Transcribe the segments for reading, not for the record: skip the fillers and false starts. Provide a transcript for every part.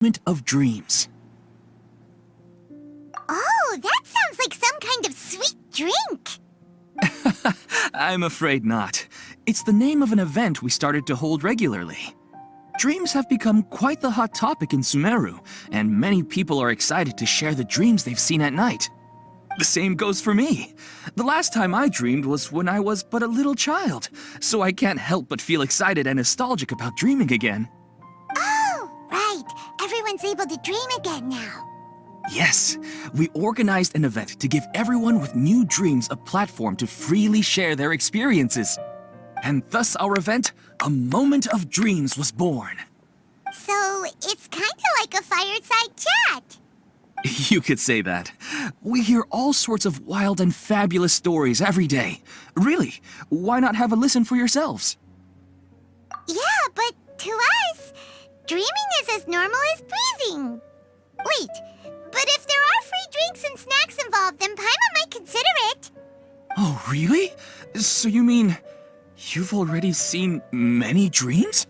moment of dreams. Oh, that sounds like some kind of sweet drink. I'm afraid not. It's the name of an event we started to hold regularly. Dreams have become quite the hot topic in Sumeru, and many people are excited to share the dreams they've seen at night. The same goes for me. The last time I dreamed was when I was but a little child, so I can't help but feel excited and nostalgic about dreaming again. Oh, right. Everyone's able to dream again now. Yes, we organized an event to give everyone with new dreams a platform to freely share their experiences. And thus our event, A Moment of Dreams, was born. So, it's kind of like a fireside chat. You could say that. We hear all sorts of wild and fabulous stories every day. Really, why not have a listen for yourselves? Yeah, but to us, dreaming is as normal as breathing. Wait, but if there are free drinks and snacks involved, then Paimon might consider it. Oh, really? So you mean you've already seen many dreams?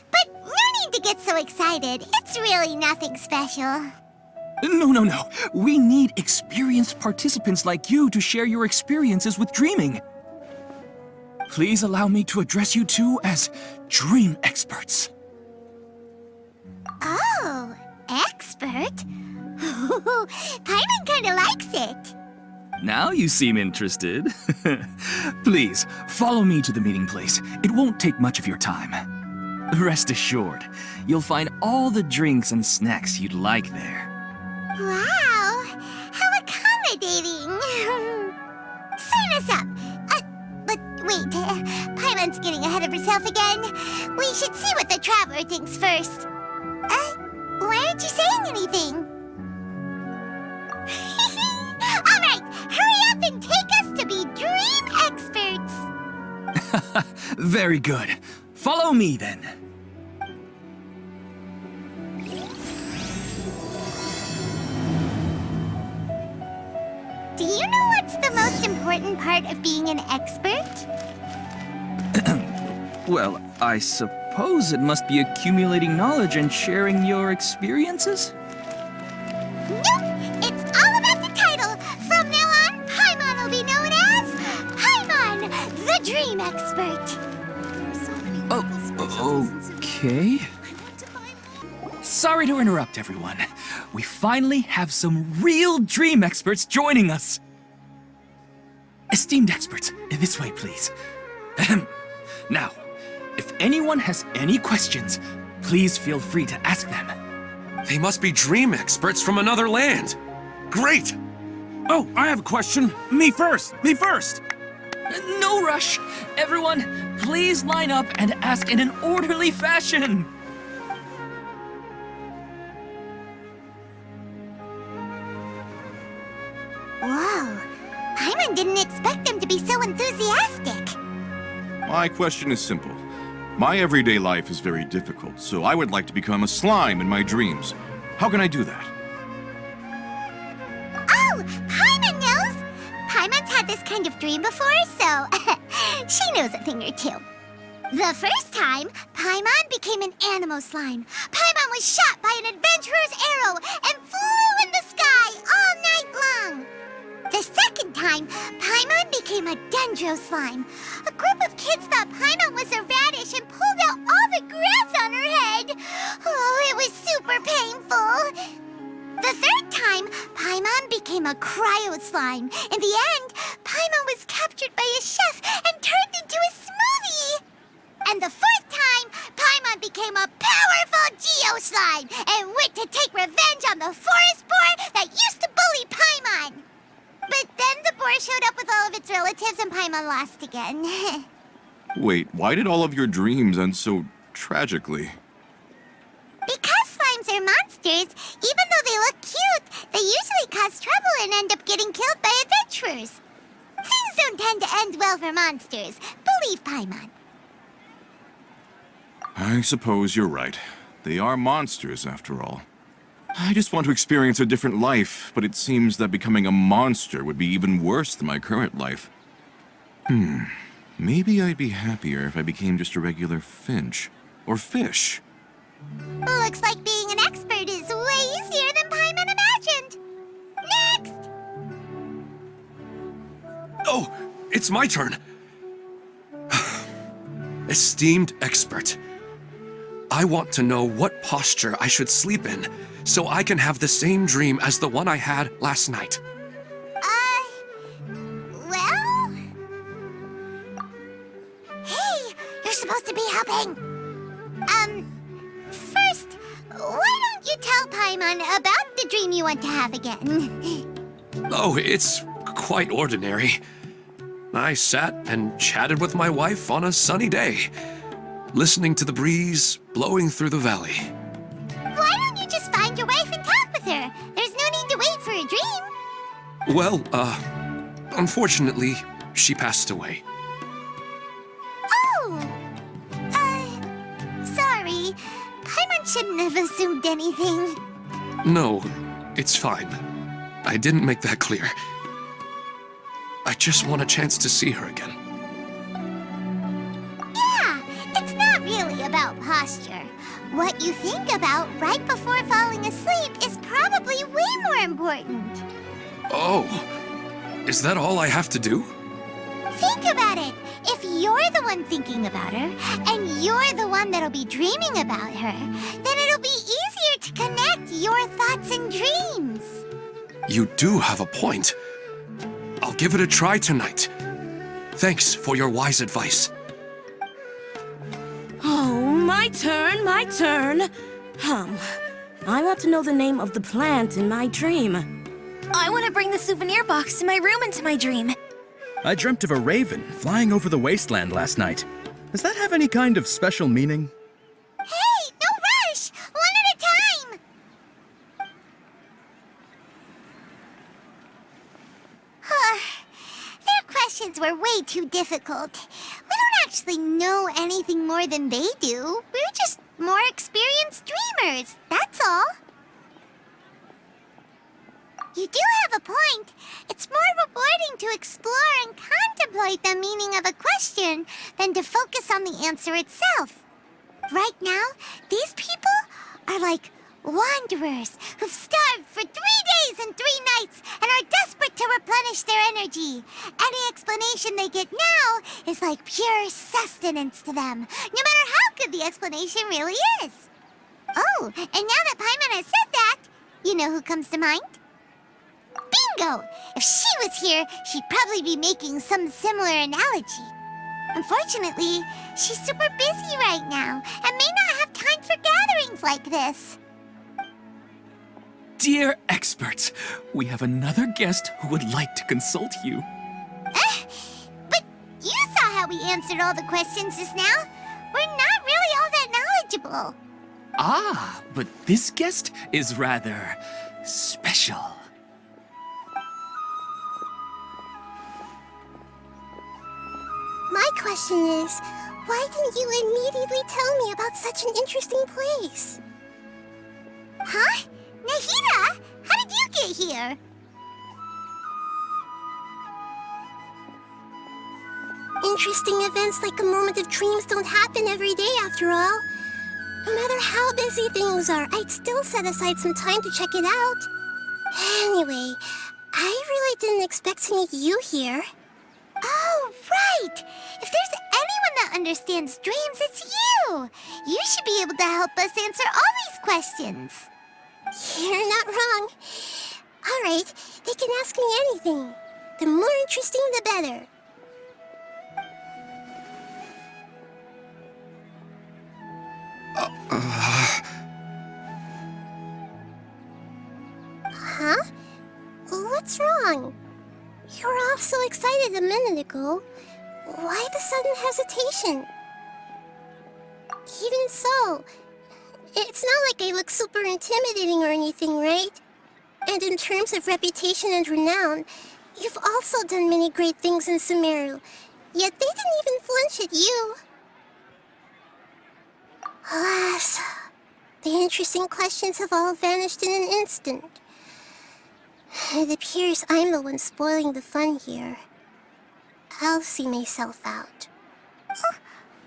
But no need to get so excited. It's really nothing special. No. We need experienced participants like you to share your experiences with dreaming. Please allow me to address you two as dream experts. Oh, expert? Paimon kinda likes it. Now you seem interested. Please, follow me to the meeting place. It won't take much of your time. Rest assured, you'll find all the drinks and snacks you'd like there. Wow, how accommodating. Sign us up. But wait, Paimon's getting ahead of herself again. We should see what the traveler thinks first. Why aren't you saying anything? All right, hurry up and take us to be dream experts. Very good. Follow me then. Do you know what's the most important part of being an expert? Well, I suppose it must be accumulating knowledge and sharing your experiences? Nope! It's all about the title! From now on, Paimon will be known as Paimon, the Dream Expert! Okay. Sorry to interrupt, everyone. We finally have some real dream experts joining us. Esteemed experts, this way, please. Now, if anyone has any questions, please feel free to ask them. They must be dream experts from another land. Great! Oh, I have a question. Me first! No rush. Everyone, please line up and ask in an orderly fashion. Whoa, Paimon didn't expect them to be so enthusiastic. My question is simple. My everyday life is very difficult, so I would like to become a slime in my dreams. How can I do that? Oh, Paimon knows! Paimon's had this kind of dream before, so she knows a thing or two. The first time, Paimon became an animal slime. Paimon was shot by an adventurer's arrow and flew in the sky all night long. The second time, Paimon became a dendro slime. A group of kids thought Paimon was a radish and pulled out all the grass on her head. Oh, it was super painful. The third time, Paimon became a cryo slime. In the end, Paimon was captured by a chef and turned into a smoothie. And the fourth time, Paimon became a powerful geo slime and went to take revenge on the forest boar that used to bully Paimon. But then the boar showed up with all of its relatives and Paimon lost again. Wait, why did all of your dreams end so tragically? Because slimes are monsters, even though they look cute, they usually cause trouble and end up getting killed by adventurers. Things don't tend to end well for monsters. Believe Paimon. I suppose you're right. They are monsters, after all. I just want to experience a different life, but it seems that becoming a monster would be even worse than my current life. Maybe I'd be happier if I became just a regular finch. Or fish. Looks like being an expert is way easier than Paimon imagined. Next! Oh, it's my turn. Esteemed expert, I want to know what posture I should sleep in so I can have the same dream as the one I had last night. Well? Hey, you're supposed to be helping. First, why don't you tell Paimon about the dream you want to have again? Oh, it's quite ordinary. I sat and chatted with my wife on a sunny day, listening to the breeze blowing through the valley. Why don't you just find your wife and talk with her? There's no need to wait for a dream. Well, unfortunately, she passed away. Oh! Sorry. Paimon shouldn't have assumed anything. No, it's fine. I didn't make that clear. I just want a chance to see her again. Yeah, it's not really about posture. What you think about right before falling asleep is probably way more important. Oh, is that all I have to do? Think about it. If you're the one thinking about her, and you're the one that'll be dreaming about her, then it'll be easier to connect your thoughts and dreams. You do have a point. I'll give it a try tonight. Thanks for your wise advice. Oh, my turn, my turn. I want to know the name of the plant in my dream. I want to bring the souvenir box to my room into my dream. I dreamt of a raven flying over the wasteland last night. Does that have any kind of special meaning? Hey, no rush! One at a time! Their questions were way too difficult. We don't actually know anything more than they do. We're just more experienced dreamers, that's all. You do have a point. It's more rewarding to explore and contemplate the meaning of a question than to focus on the answer itself. Right now, these people are like wanderers who've starved for 3 days and 3 nights and are desperate to replenish their energy. Any explanation they get now is like pure sustenance to them, no matter how good the explanation really is. Oh, and now that Paimon has said that, you know who comes to mind? Bingo! If she was here, she'd probably be making some similar analogy. Unfortunately, she's super busy right now and may not have time for gatherings like this. Dear experts, we have another guest who would like to consult you. But you saw how we answered all the questions just now. We're not really all that knowledgeable. Ah, but this guest is rather special. My question is, why didn't you immediately tell me about such an interesting place? Huh? Nahida, how did you get here? Interesting events like a moment of dreams don't happen every day after all. No matter how busy things are, I'd still set aside some time to check it out. Anyway, I really didn't expect to meet you here. Oh, right! If there's anyone that understands dreams, it's you! You should be able to help us answer all these questions. You're not wrong. All right, they can ask me anything. The more interesting, the better. Huh? What's wrong? You were all so excited a minute ago. Why the sudden hesitation? Even so, it's not like I look super intimidating or anything, right? And in terms of reputation and renown, you've also done many great things in Sumeru, yet they didn't even flinch at you. Alas, the interesting questions have all vanished in an instant. It appears I'm the one spoiling the fun here. I'll see myself out. Oh,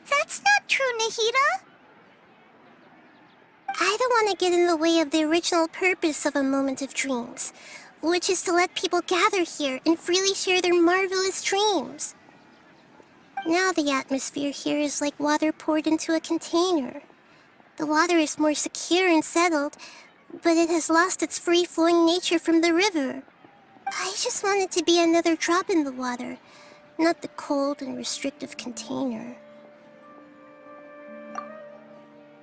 that's not true, Nahida. I don't want to get in the way of the original purpose of a moment of dreams, which is to let people gather here and freely share their marvelous dreams. Now the atmosphere here is like water poured into a container. The water is more secure and settled, but it has lost its free-flowing nature from the river. I just want it to be another drop in the water, not the cold and restrictive container.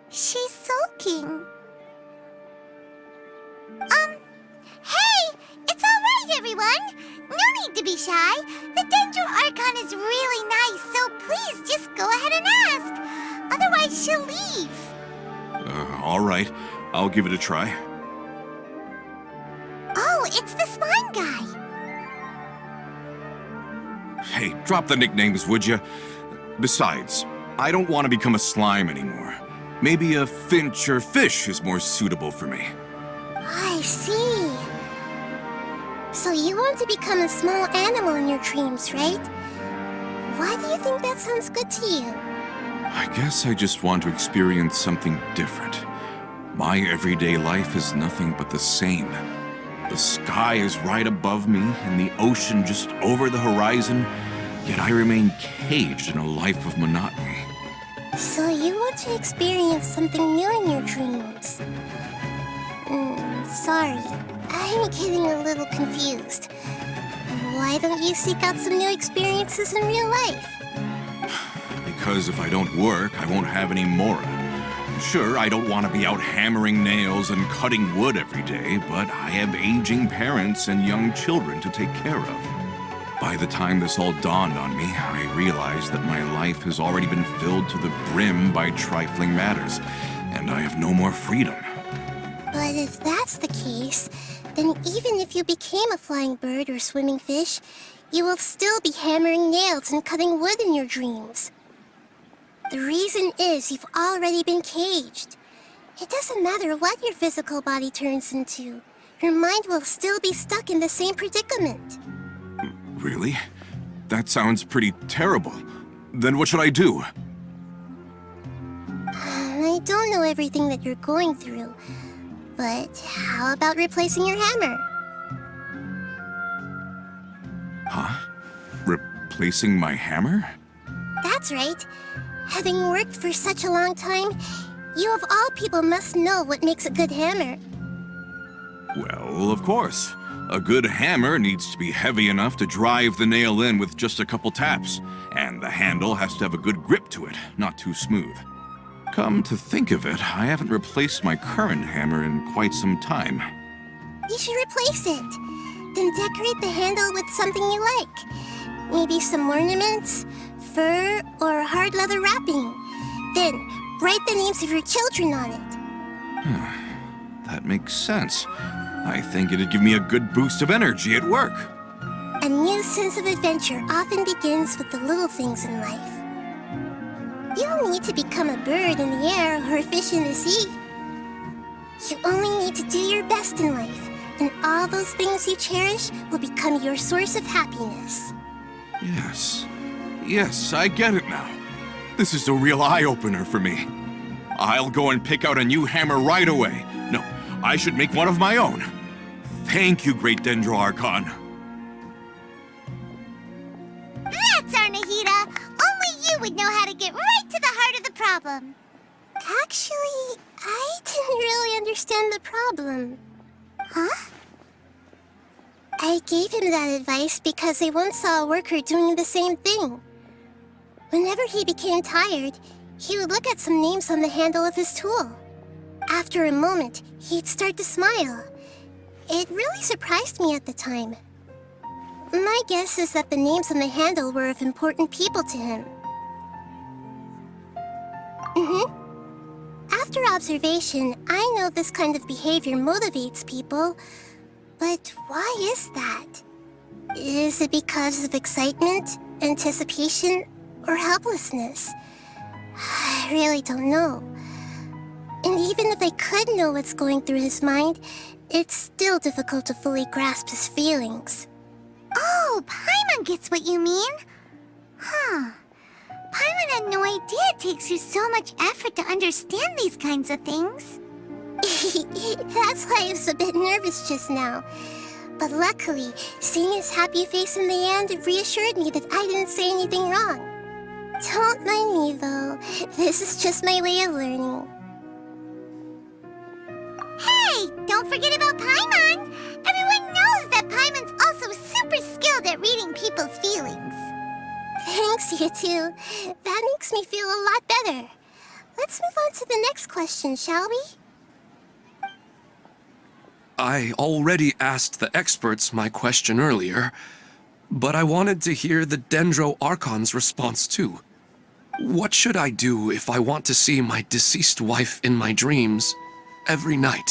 She's sulking. Hey! It's all right, everyone! No need to be shy. The Dendro Archon is really nice, so please just go ahead and ask. Otherwise, she'll leave. All right. I'll give it a try. Oh, it's the slime guy. Hey, drop the nicknames, would you? Besides, I don't want to become a slime anymore. Maybe a finch or fish is more suitable for me. I see. So you want to become a small animal in your dreams, right? Why do you think that sounds good to you? I guess I just want to experience something different. My everyday life is nothing but the same. The sky is right above me and the ocean just over the horizon, yet I remain caged in a life of monotony. So you want to experience something new in your dreams? Sorry, I'm getting a little confused. Why don't you seek out some new experiences in real life? Because if I don't work, I won't have any mora. Sure, I don't want to be out hammering nails and cutting wood every day, but I have aging parents and young children to take care of. By the time this all dawned on me, I realized that my life has already been filled to the brim by trifling matters, and I have no more freedom. But if that's the case, then even if you became a flying bird or swimming fish, you will still be hammering nails and cutting wood in your dreams. The reason is you've already been caged. It doesn't matter what your physical body turns into. Your mind will still be stuck in the same predicament. Really? That sounds pretty terrible. Then what should I do? I don't know everything that you're going through, but how about replacing your hammer? Huh? Replacing my hammer? That's right. Having worked for such a long time, you of all people must know what makes a good hammer. Well, of course. A good hammer needs to be heavy enough to drive the nail in with just a couple taps, and the handle has to have a good grip to it, not too smooth. Come to think of it, I haven't replaced my current hammer in quite some time. You should replace it. Then decorate the handle with something you like. Maybe some ornaments, fur, or hard leather wrapping. Then, write the names of your children on it. That makes sense. I think it'd give me a good boost of energy at work. A new sense of adventure often begins with the little things in life. You don't need to become a bird in the air or a fish in the sea. You only need to do your best in life, and all those things you cherish will become your source of happiness. Yes, I get it now. This is a real eye-opener for me. I'll go and pick out a new hammer right away. No, I should make one of my own. Thank you, Great Dendro Archon. That's Arnahita! Only you would know how to get right to the heart of the problem. Actually, I didn't really understand the problem. Huh? I gave him that advice because I once saw a worker doing the same thing. Whenever he became tired, he would look at some names on the handle of his tool. After a moment, he'd start to smile. It really surprised me at the time. My guess is that the names on the handle were of important people to him. After observation, I know this kind of behavior motivates people. But why is that? Is it because of excitement, anticipation, or helplessness? I really don't know. And even if I could know what's going through his mind, it's still difficult to fully grasp his feelings. Oh, Paimon gets what you mean. Huh. Paimon had no idea it takes you so much effort to understand these kinds of things. That's why I was a bit nervous just now. But luckily, seeing his happy face in the end reassured me that I didn't say anything wrong. Don't mind me, though. This is just my way of learning. Hey, don't forget about Paimon! Everyone knows that Paimon's also super skilled at reading people's feelings. Thanks, you two. That makes me feel a lot better. Let's move on to the next question, shall we? I already asked the experts my question earlier, but I wanted to hear the Dendro Archon's response too. What should I do if I want to see my deceased wife in my dreams every night?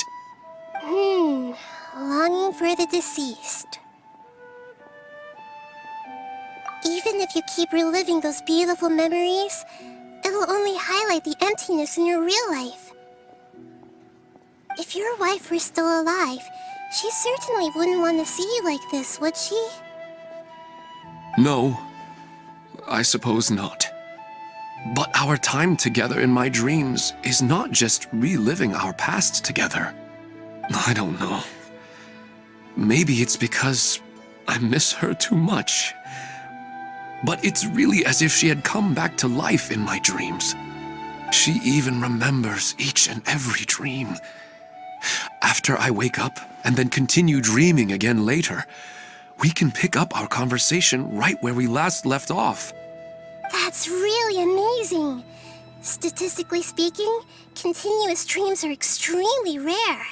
Longing for the deceased. Even if you keep reliving those beautiful memories, it'll only highlight the emptiness in your real life. If your wife were still alive, she certainly wouldn't want to see you like this, would she? No, I suppose not. But our time together in my dreams is not just reliving our past together. I don't know. Maybe it's because I miss her too much. But it's really as if she had come back to life in my dreams. She even remembers each and every dream. After I wake up and then continue dreaming again later, we can pick up our conversation right where we last left off. That's really amazing. Statistically speaking, continuous dreams are extremely rare.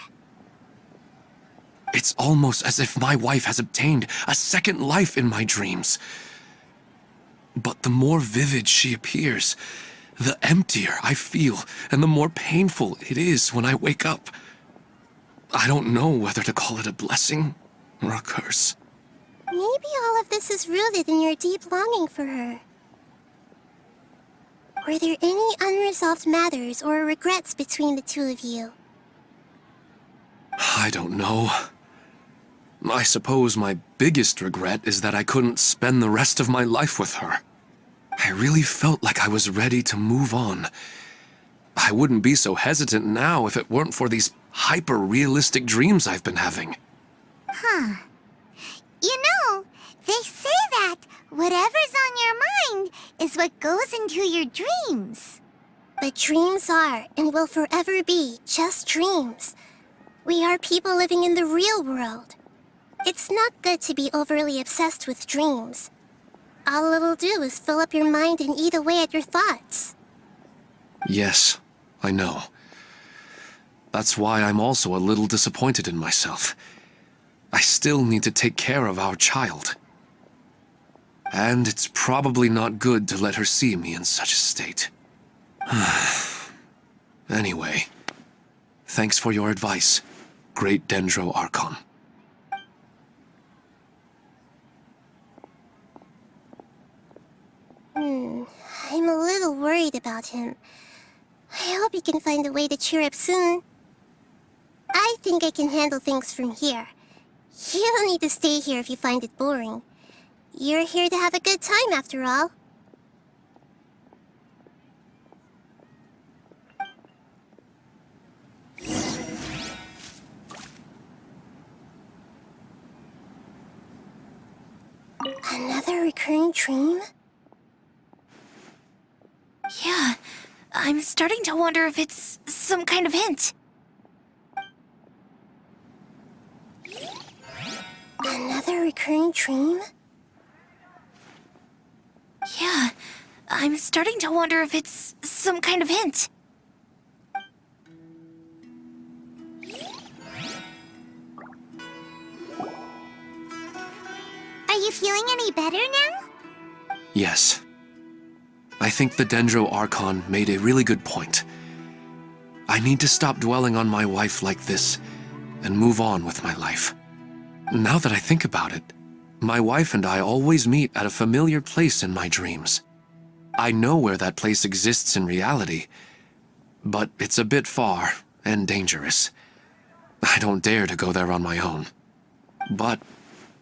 It's almost as if my wife has obtained a second life in my dreams. But the more vivid she appears, the emptier I feel and the more painful it is when I wake up. I don't know whether to call it a blessing or a curse. Maybe all of this is rooted in your deep longing for her. Were there any unresolved matters or regrets between the two of you? I don't know. I suppose my biggest regret is that I couldn't spend the rest of my life with her. I really felt like I was ready to move on. I wouldn't be so hesitant now if it weren't for these hyper-realistic dreams I've been having. Huh. You know, they say that whatever's on your mind is what goes into your dreams. But dreams are and will forever be just dreams. We are people living in the real world. It's not good to be overly obsessed with dreams. All it'll do is fill up your mind and eat away at your thoughts. Yes, I know. That's why I'm also a little disappointed in myself. I still need to take care of our child. And it's probably not good to let her see me in such a state. Anyway, thanks for your advice, Great Dendro Archon. I'm a little worried about him. I hope he can find a way to cheer up soon. I think I can handle things from here. You don't need to stay here if you find it boring. You're here to have a good time, after all. Another recurring dream? Yeah, I'm starting to wonder if it's some kind of hint. Another recurring dream? Yeah, I'm starting to wonder if it's some kind of hint. Are you feeling any better now? Yes. I think the Dendro Archon made a really good point. I need to stop dwelling on my wife like this and move on with my life. Now that I think about it, my wife and I always meet at a familiar place in my dreams. I know where that place exists in reality, but it's a bit far and dangerous. I don't dare to go there on my own. But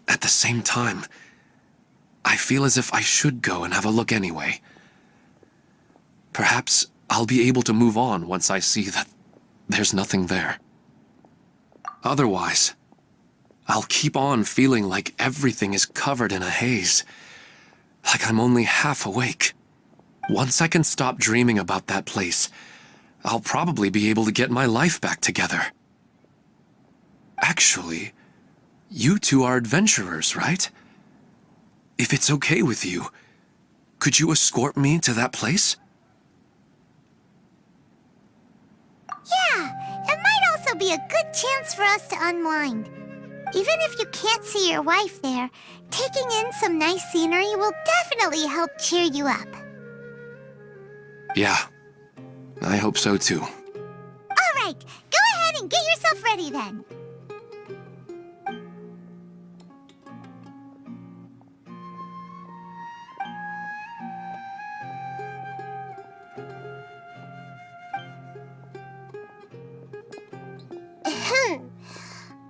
at the same time, I feel as if I should go and have a look anyway. Perhaps I'll be able to move on once I see that there's nothing there. Otherwise, I'll keep on feeling like everything is covered in a haze, like I'm only half awake. Once I can stop dreaming about that place, I'll probably be able to get my life back together. Actually, you two are adventurers, right? If it's okay with you, could you escort me to that place? Yeah, it might also be a good chance for us to unwind. Even if you can't see your wife there, taking in some nice scenery will definitely help cheer you up. Yeah, I hope so too. All right, go ahead and get yourself ready then.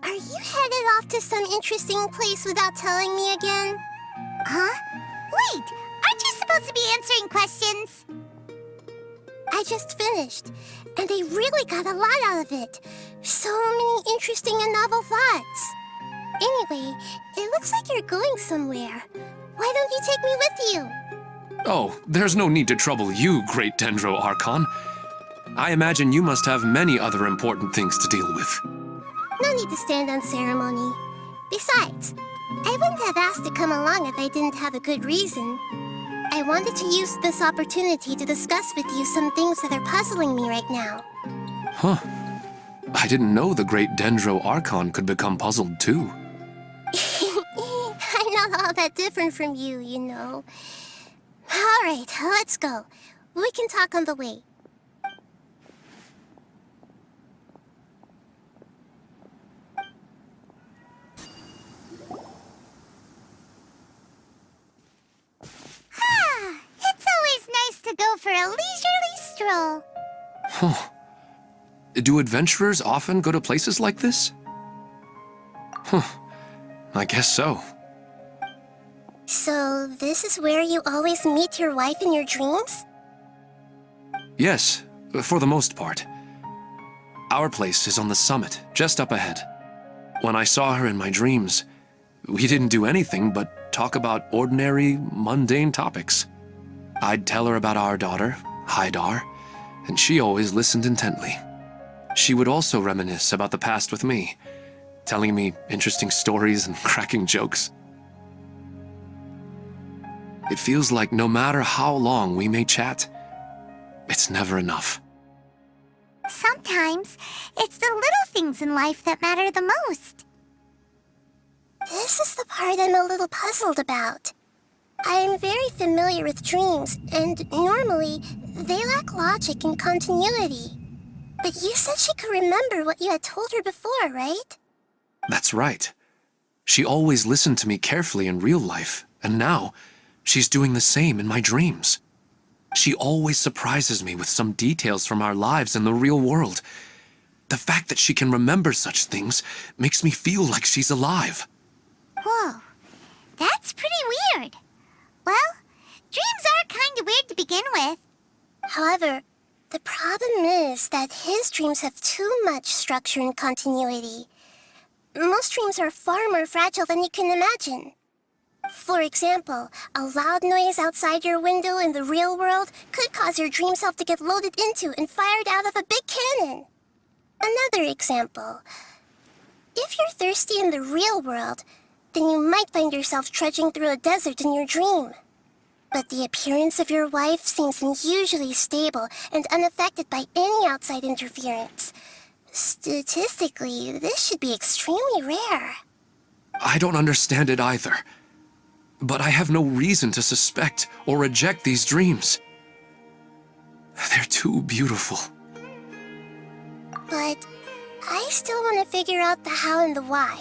Are you headed off to some interesting place without telling me again? Huh? Wait, aren't you supposed to be answering questions? I just finished, and I really got a lot out of it. So many interesting and novel thoughts. Anyway, it looks like you're going somewhere. Why don't you take me with you? Oh, there's no need to trouble you, Great Dendro Archon. I imagine you must have many other important things to deal with. No need to stand on ceremony. Besides, I wouldn't have asked to come along if I didn't have a good reason. I wanted to use this opportunity to discuss with you some things that are puzzling me right now. Huh. I didn't know the Great Dendro Archon could become puzzled too. I'm not all that different from you, you know. All right, let's go. We can talk on the way. It's always nice to go for a leisurely stroll. Huh. Do adventurers often go to places like this? Huh. I guess so. So, this is where you always meet your wife in your dreams? Yes, for the most part. Our place is on the summit, just up ahead. When I saw her in my dreams, we didn't do anything but talk about ordinary, mundane topics. I'd tell her about our daughter, Haidar, and she always listened intently. She would also reminisce about the past with me, telling me interesting stories and cracking jokes. It feels like no matter how long we may chat, it's never enough. Sometimes, it's the little things in life that matter the most. This is the part I'm a little puzzled about. I am very familiar with dreams, and normally, they lack logic and continuity. But you said she could remember what you had told her before, right? That's right. She always listened to me carefully in real life, and now, she's doing the same in my dreams. She always surprises me with some details from our lives in the real world. The fact that she can remember such things makes me feel like she's alive. Whoa, that's pretty weird. Well, dreams are kind of weird to begin with. However, the problem is that his dreams have too much structure and continuity. Most dreams are far more fragile than you can imagine. For example, a loud noise outside your window in the real world could cause your dream self to get loaded into and fired out of a big cannon. Another example. If you're thirsty in the real world, then you might find yourself trudging through a desert in your dream. But the appearance of your wife seems unusually stable and unaffected by any outside interference. Statistically, this should be extremely rare. I don't understand it either. But I have no reason to suspect or reject these dreams. They're too beautiful. But I still want to figure out the how and the why.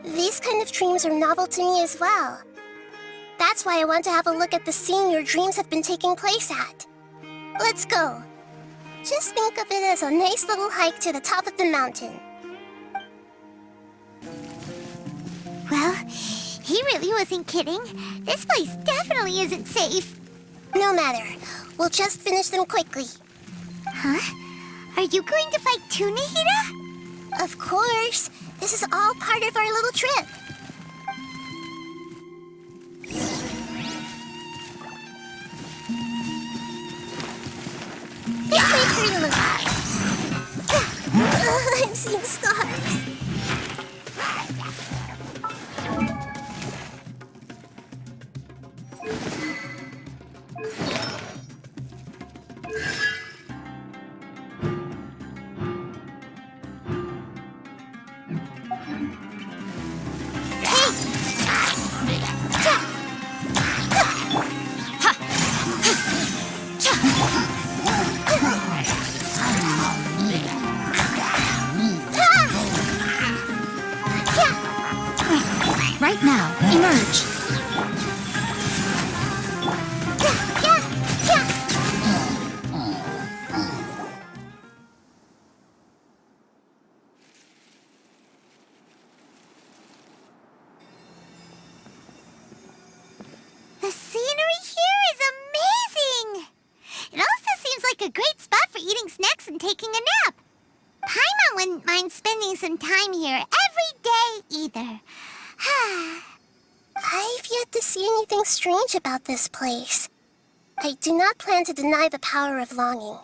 These kind of dreams are novel to me as well. That's why I want to have a look at the scene your dreams have been taking place at. Let's go. Just think of it as a nice little hike to the top of the mountain. Well, he really wasn't kidding. This place definitely isn't safe. No matter. We'll just finish them quickly. Huh? Are you going to fight too, Nahida? Of course. This is all part of our little trip. This way, Karina. I'm seeing stars. Right now, emerge. The scenery here is amazing! It also seems like a great spot for eating snacks and taking a nap. Paimon wouldn't mind spending some time here every day either. I've yet to see anything strange about this place. I do not plan to deny the power of longing.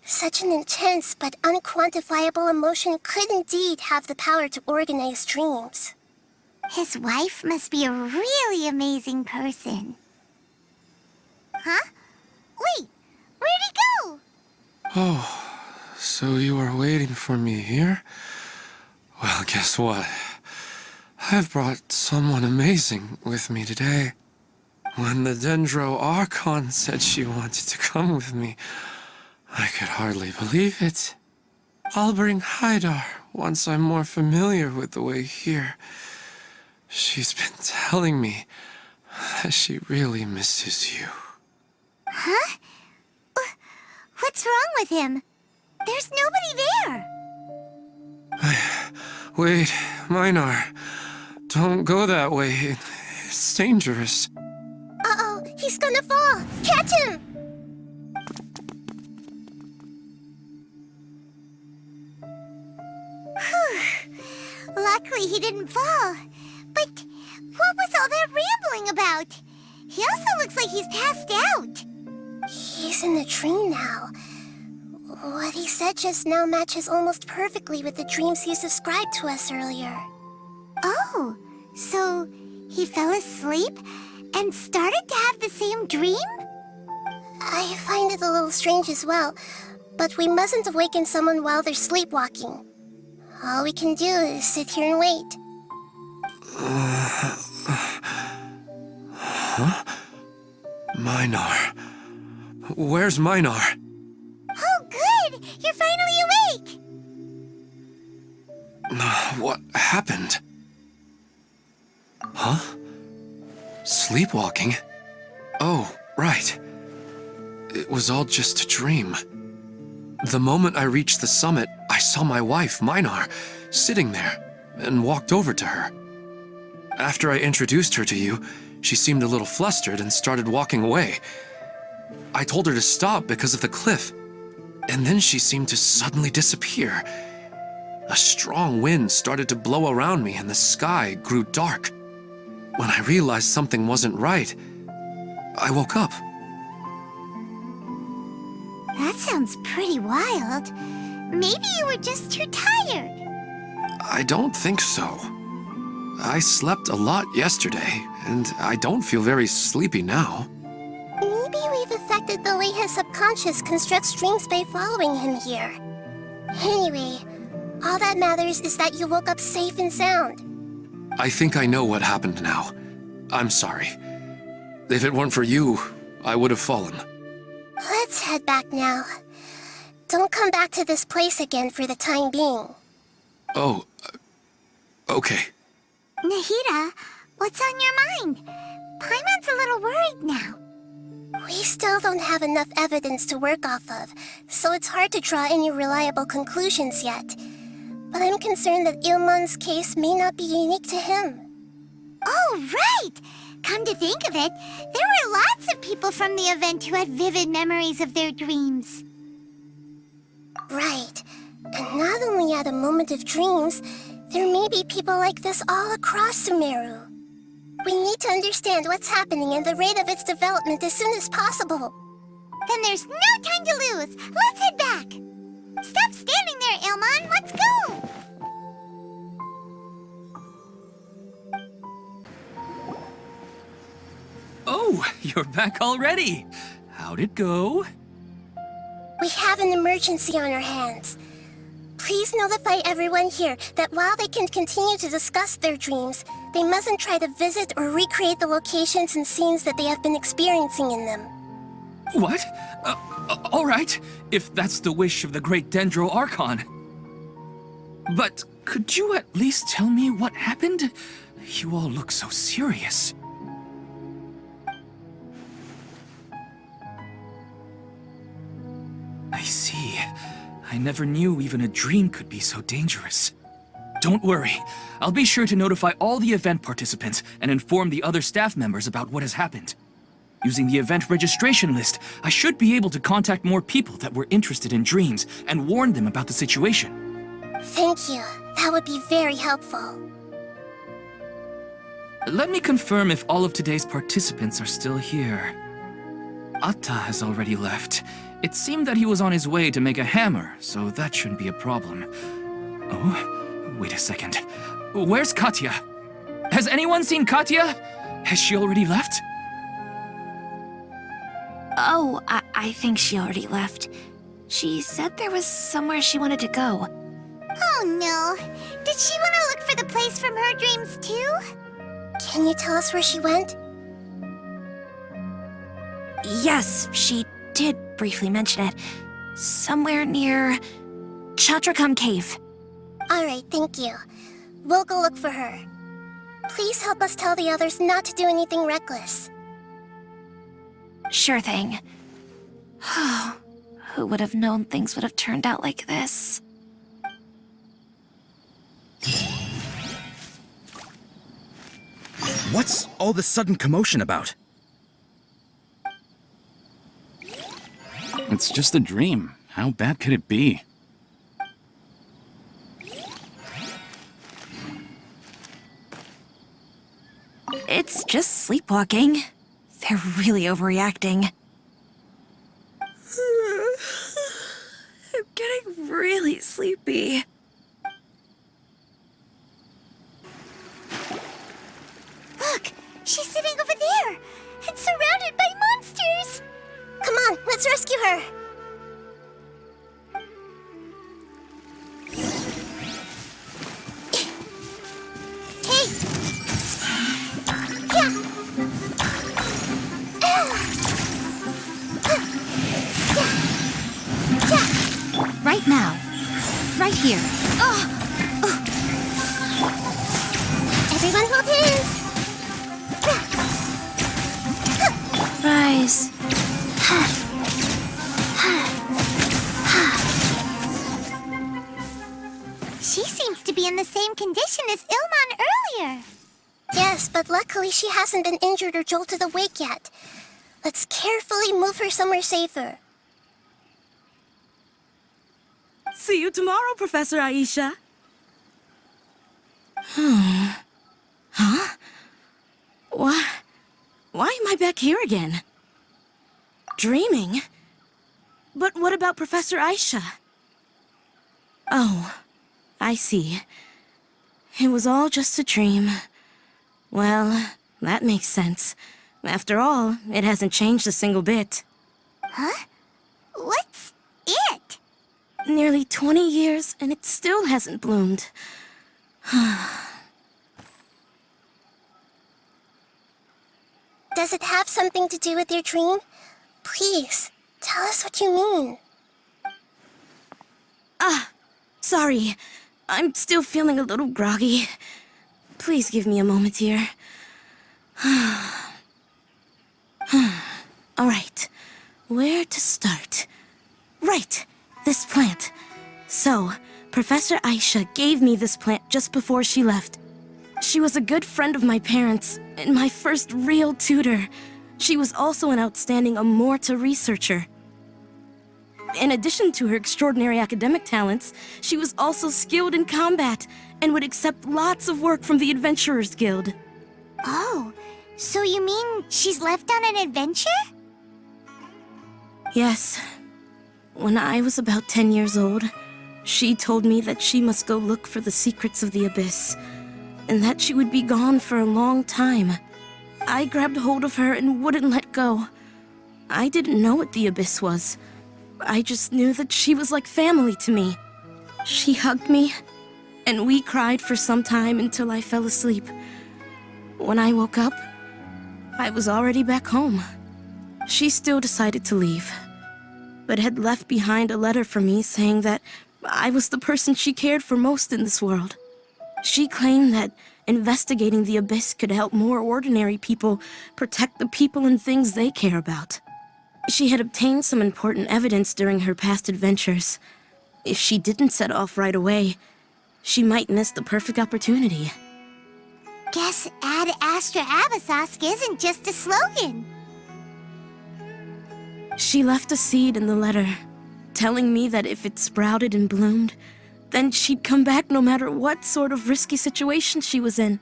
Such an intense but unquantifiable emotion could indeed have the power to organize dreams. His wife must be a really amazing person. Huh? Wait, where'd he go? Oh, so you are waiting for me here? Well, guess what? I've brought someone amazing with me today. When the Dendro Archon said she wanted to come with me, I could hardly believe it. I'll bring Haidar once I'm more familiar with the way here. She's been telling me that she really misses you. Huh? What's wrong with him? There's nobody there. Wait, Minar. Don't go that way. It's dangerous. Uh-oh, he's gonna fall. Catch him! Whew. Luckily he didn't fall. But what was all that rambling about? He also looks like he's passed out. He's in the dream now. What he said just now matches almost perfectly with the dreams he's described to us earlier. Oh, so he fell asleep and started to have the same dream? I find it a little strange as well, but we mustn't awaken someone while they're sleepwalking. All we can do is sit here and wait. Huh? Minar. Where's Minar? Oh, good! You're finally awake! What happened? Huh? Sleepwalking? Oh, right. It was all just a dream. The moment I reached the summit, I saw my wife, Minar, sitting there, and walked over to her. After I introduced her to you, she seemed a little flustered and started walking away. I told her to stop because of the cliff, and then she seemed to suddenly disappear. A strong wind started to blow around me and the sky grew dark. When I realized something wasn't right, I woke up. That sounds pretty wild. Maybe you were just too tired. I don't think so. I slept a lot yesterday, and I don't feel very sleepy now. Maybe we've affected the way his subconscious constructs dreams by following him here. Anyway, all that matters is that you woke up safe and sound. I think I know what happened now. I'm sorry. If it weren't for you, I would have fallen. Let's head back now. Don't come back to this place again for the time being. Oh, okay. Nahida, what's on your mind? Paimon's a little worried now. We still don't have enough evidence to work off of, so it's hard to draw any reliable conclusions yet. But I'm concerned that Ilmon's case may not be unique to him. Oh, right! Come to think of it, there were lots of people from the event who had vivid memories of their dreams. Right. And not only at a moment of dreams, there may be people like this all across Sumeru. We need to understand what's happening and the rate of its development as soon as possible. Then there's no time to lose. Let's head back. Stop standing there, Ilmon. Let's go. Oh, you're back already. How'd it go? We have an emergency on our hands. Please notify everyone here that while they can continue to discuss their dreams, they mustn't try to visit or recreate the locations and scenes that they have been experiencing in them. What? All right, if that's the wish of the great Dendro Archon. But could you at least tell me what happened? You all look so serious. I see. I never knew even a dream could be so dangerous. Don't worry. I'll be sure to notify all the event participants and inform the other staff members about what has happened. Using the event registration list, I should be able to contact more people that were interested in dreams and warn them about the situation. Thank you. That would be very helpful. Let me confirm if all of today's participants are still here. Atta has already left. It seemed that he was on his way to make a hammer, so that shouldn't be a problem. Oh, wait a second. Where's Katya? Has anyone seen Katya? Has she already left? Oh, I think she already left. She said there was somewhere she wanted to go. Oh no. Did she want to look for the place from her dreams too? Can you tell us where she went? Yes, she did briefly mention it. Somewhere near Chatrakam Cave. Alright, thank you. We'll go look for her. Please help us tell the others not to do anything reckless. Sure thing. Who would have known things would have turned out like this? What's all this sudden commotion about? It's just a dream. How bad could it be? It's just sleepwalking. They're really overreacting. I'm getting really sleepy. Look! She's sitting over there! And surrounded by monsters! Come on, let's rescue her! Hey! Right now. Right here. Everyone hold hands! Rise. She seems to be in the same condition as Ilmon earlier. Yes, but luckily she hasn't been injured or jolted awake yet. Let's carefully move her somewhere safer. See you tomorrow, Professor Aisha. Huh? Why am I back here again? Dreaming? But what about Professor Aisha? Oh, I see. It was all just a dream. Well, that makes sense. After all, it hasn't changed a single bit. Huh? What's it? Nearly 20 years, and it still hasn't bloomed. Does it have something to do with your dream? Please, tell us what you mean. Sorry. I'm still feeling a little groggy. Please give me a moment here. All right. Where to start? Right. This plant. So, Professor Aisha gave me this plant just before she left. She was a good friend of my parents, and my first real tutor. She was also an outstanding Amorta researcher. In addition to her extraordinary academic talents, she was also skilled in combat and would accept lots of work from the Adventurers Guild. Oh, so you mean she's left on an adventure? Yes. When I was about 10 years old, she told me that she must go look for the secrets of the Abyss, and that she would be gone for a long time. I grabbed hold of her and wouldn't let go. I didn't know what the Abyss was. I just knew that she was like family to me. She hugged me, and we cried for some time until I fell asleep. When I woke up, I was already back home. She still decided to leave, but had left behind a letter for me saying that I was the person she cared for most in this world. She claimed that investigating the Abyss could help more ordinary people protect the people and things they care about. She had obtained some important evidence during her past adventures. If she didn't set off right away, she might miss the perfect opportunity. Guess Ad Astra Abyssosque isn't just a slogan. She left a seed in the letter, telling me that if it sprouted and bloomed, then she'd come back no matter what sort of risky situation she was in.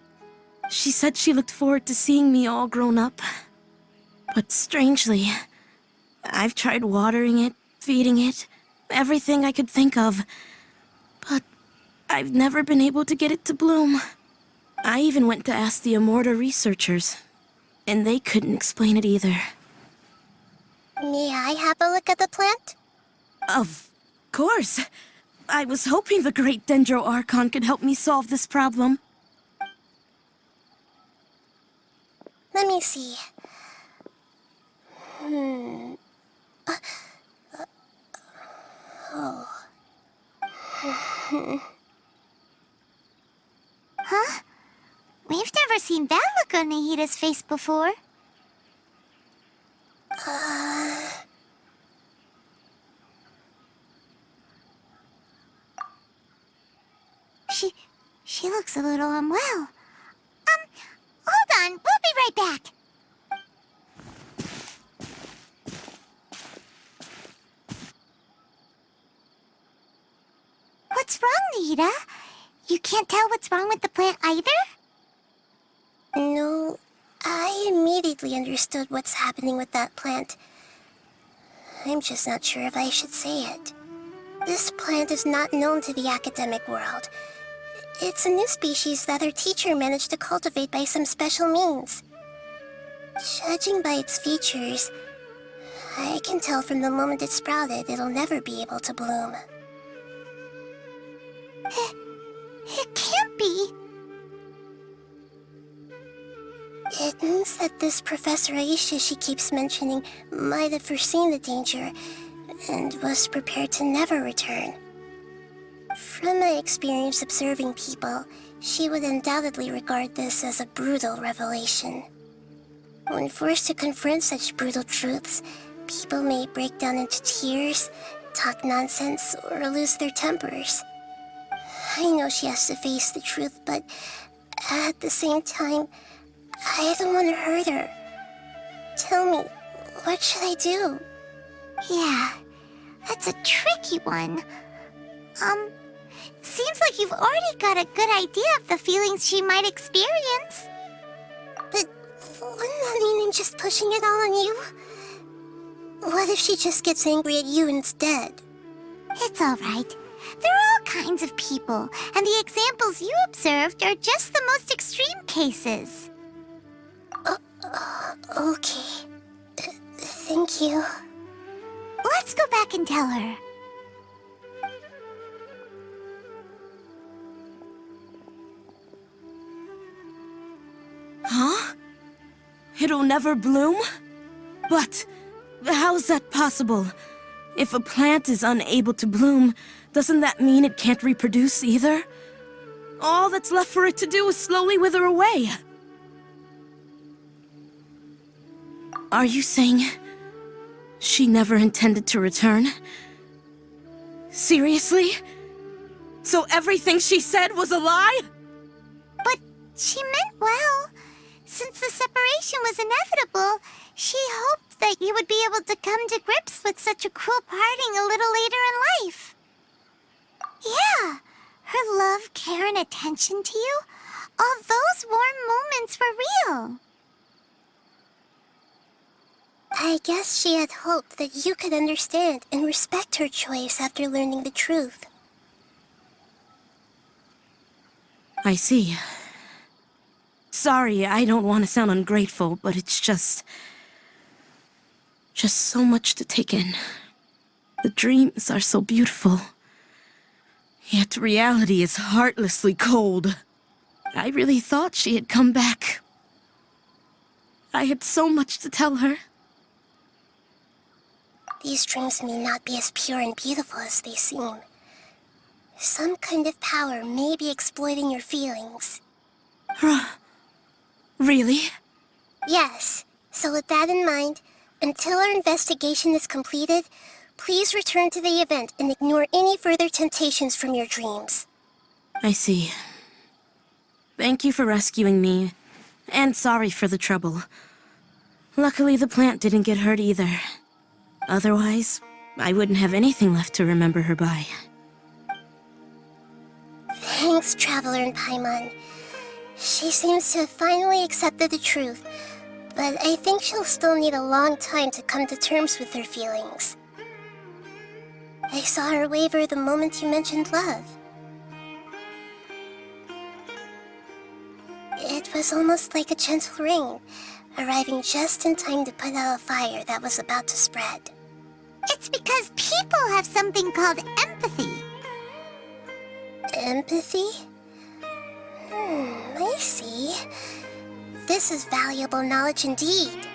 She said she looked forward to seeing me all grown up. But strangely, I've tried watering it, feeding it, everything I could think of. But I've never been able to get it to bloom. I even went to ask the Amorta researchers, and they couldn't explain it either. May I have a look at the plant? Of course. I was hoping the great Dendro Archon could help me solve this problem. Let me see. Huh? We've never seen that look on Nahida's face before. She looks a little unwell. Hold on, we'll be right back. What's wrong, Nahida? You can't tell what's wrong with the plant either? No, I immediately understood what's happening with that plant. I'm just not sure if I should say it. This plant is not known to the academic world. It's a new species that our teacher managed to cultivate by some special means. Judging by its features, I can tell from the moment it sprouted it'll never be able to bloom. It can't be. It means that this Professor Aisha she keeps mentioning might have foreseen the danger and was prepared to never return. From my experience observing people, she would undoubtedly regard this as a brutal revelation. When forced to confront such brutal truths, people may break down into tears, talk nonsense, or lose their tempers. I know she has to face the truth, but at the same time, I don't want to hurt her. Tell me, what should I do? Yeah, that's a tricky one. Seems like you've already got a good idea of the feelings she might experience. But wouldn't that mean I'm just pushing it all on you? What if she just gets angry at you instead? It's all right. There are all kinds of people, and the examples you observed are just the most extreme cases. Okay. Thank you. Let's go back and tell her. Huh? It'll never bloom? But how's that possible? If a plant is unable to bloom, doesn't that mean it can't reproduce either? All that's left for it to do is slowly wither away. Are you saying she never intended to return? Seriously? So everything she said was a lie? But she meant well. Since the separation was inevitable, she hoped that you would be able to come to grips with such a cruel parting a little later in life. Yeah, her love, care, and attention to you, all those warm moments were real. I guess she had hoped that you could understand and respect her choice after learning the truth. I see. Sorry, I don't want to sound ungrateful, but it's just so much to take in. The dreams are so beautiful. Yet reality is heartlessly cold. I really thought she had come back. I had so much to tell her. These dreams may not be as pure and beautiful as they seem. Some kind of power may be exploiting your feelings. Really? Yes. So with that in mind, until our investigation is completed, please return to the event and ignore any further temptations from your dreams. I see. Thank you for rescuing me, and sorry for the trouble. Luckily, the plant didn't get hurt either. Otherwise, I wouldn't have anything left to remember her by. Thanks, Traveler and Paimon. She seems to have finally accepted the truth, but I think she'll still need a long time to come to terms with her feelings. I saw her waver the moment you mentioned love. It was almost like a gentle rain, arriving just in time to put out a fire that was about to spread. It's because people have something called empathy. Empathy? I see. This is valuable knowledge indeed.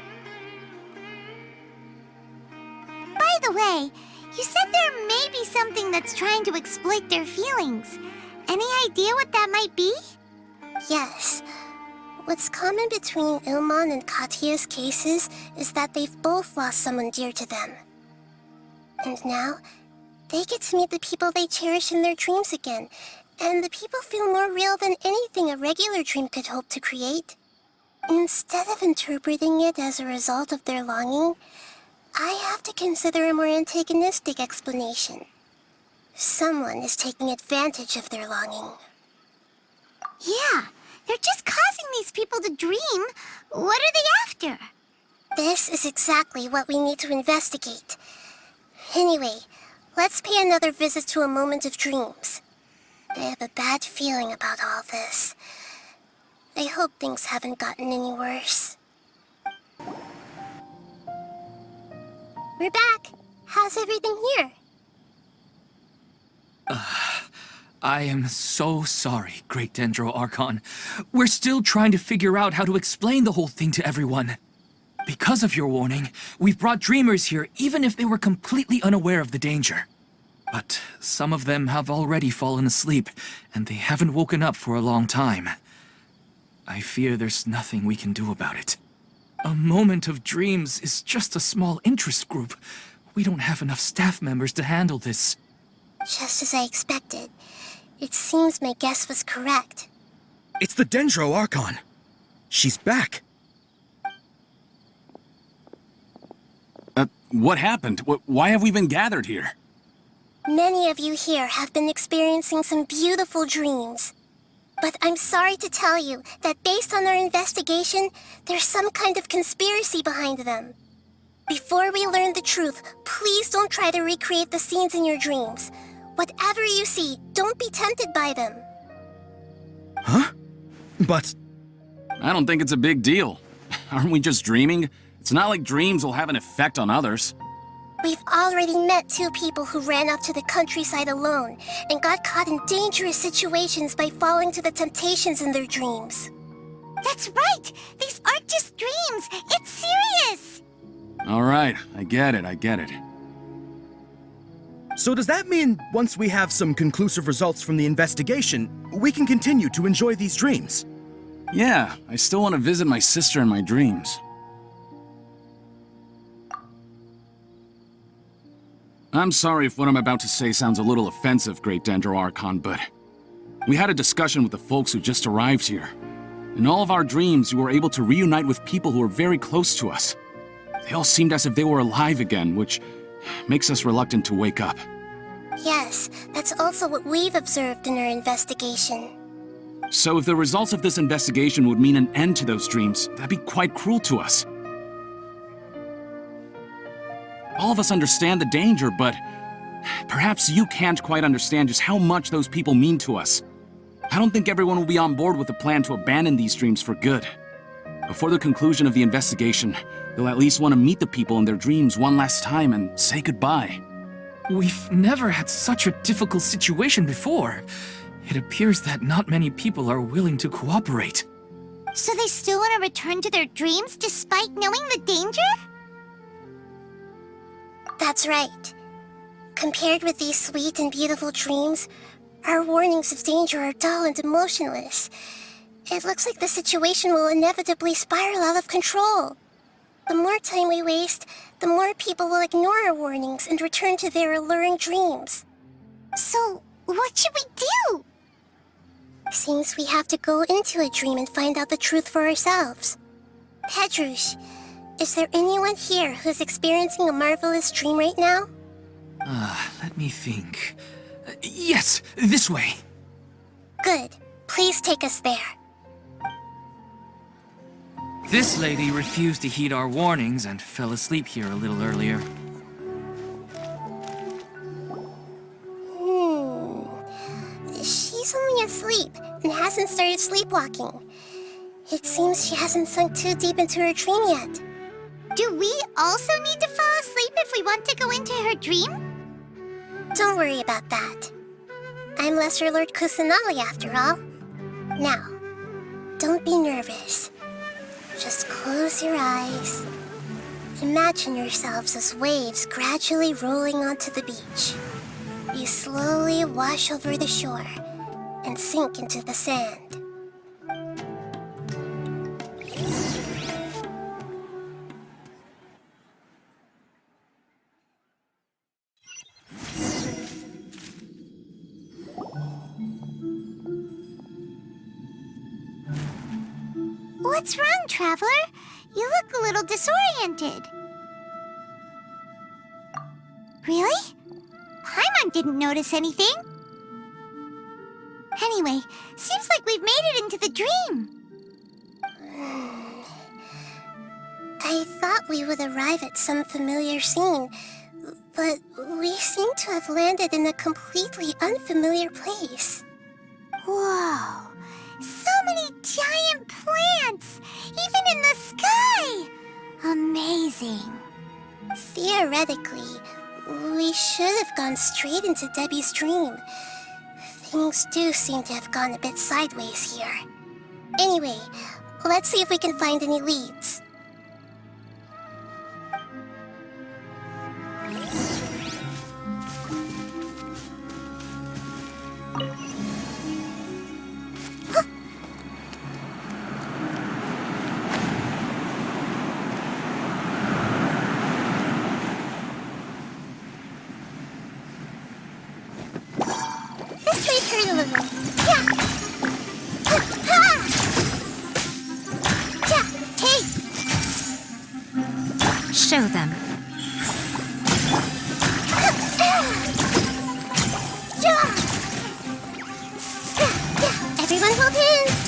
By the way, you said there may be something that's trying to exploit their feelings. Any idea what that might be? Yes. What's common between Ilmon and Katya's cases is that they've both lost someone dear to them. And now, they get to meet the people they cherish in their dreams again, and the people feel more real than anything a regular dream could hope to create. Instead of interpreting it as a result of their longing, I have to consider a more antagonistic explanation. Someone is taking advantage of their longing. Yeah, they're just causing these people to dream. What are they after? This is exactly what we need to investigate. Anyway, let's pay another visit to a moment of dreams. I have a bad feeling about all this. I hope things haven't gotten any worse. We're back. How's everything here? I am so sorry, Great Dendro Archon. We're still trying to figure out how to explain the whole thing to everyone. Because of your warning, we've brought dreamers here even if they were completely unaware of the danger. But some of them have already fallen asleep, and they haven't woken up for a long time. I fear there's nothing we can do about it. A moment of dreams is just a small interest group. We don't have enough staff members to handle this. Just as I expected. It seems my guess was correct. It's the Dendro Archon. She's back. What happened? Why have we been gathered here? Many of you here have been experiencing some beautiful dreams. But I'm sorry to tell you that based on our investigation, there's some kind of conspiracy behind them. Before we learn the truth, please don't try to recreate the scenes in your dreams. Whatever you see, don't be tempted by them. Huh? But... I don't think it's a big deal. Aren't we just dreaming? It's not like dreams will have an effect on others. We've already met 2 people who ran off to the countryside alone and got caught in dangerous situations by falling to the temptations in their dreams. That's right! These aren't just dreams! It's serious! All right, I get it. so does that mean once we have some conclusive results from the investigation, we can continue to enjoy these dreams? Yeah, I still want to visit my sister in my dreams. I'm sorry if what I'm about to say sounds a little offensive, Great Dendro Archon, but we had a discussion with the folks who just arrived here. In all of our dreams, we were able to reunite with people who were very close to us. They all seemed as if they were alive again, which makes us reluctant to wake up. Yes, that's also what we've observed in our investigation. So if the results of this investigation would mean an end to those dreams, that'd be quite cruel to us. All of us understand the danger, but perhaps you can't quite understand just how much those people mean to us. I don't think everyone will be on board with the plan to abandon these dreams for good. Before the conclusion of the investigation, they'll at least want to meet the people in their dreams one last time and say goodbye. We've never had such a difficult situation before. It appears that not many people are willing to cooperate. So they still want to return to their dreams despite knowing the danger? That's right. Compared with these sweet and beautiful dreams, our warnings of danger are dull and emotionless. It looks like the situation will inevitably spiral out of control. The more time we waste, the more people will ignore our warnings and return to their alluring dreams. So, what should we do? Seems we have to go into a dream and find out the truth for ourselves. Pedrush, is there anyone here who's experiencing a marvelous dream right now? Let me think. Yes, this way. Good. Please take us there. This lady refused to heed our warnings and fell asleep here a little earlier. She's only asleep and hasn't started sleepwalking. It seems she hasn't sunk too deep into her dream yet. Do we also need to fall asleep if we want to go into her dream? Don't worry about that. I'm Lesser Lord Kusanali after all. Now, don't be nervous. Just close your eyes. Imagine yourselves as waves gradually rolling onto the beach. You slowly wash over the shore and sink into the sand. What's wrong, Traveler? You look a little disoriented. Really? Paimon didn't notice anything. Anyway, seems like we've made it into the dream. I thought we would arrive at some familiar scene, but we seem to have landed in a completely unfamiliar place. Whoa! So many giant plants! Even in the sky! Amazing. Theoretically, we should have gone straight into Debbie's dream. Things do seem to have gone a bit sideways here. Anyway, let's see if we can find any leads. This way, Turtle. Yeah. Ha! Yeah. Hey. Show them. Everyone hold hands!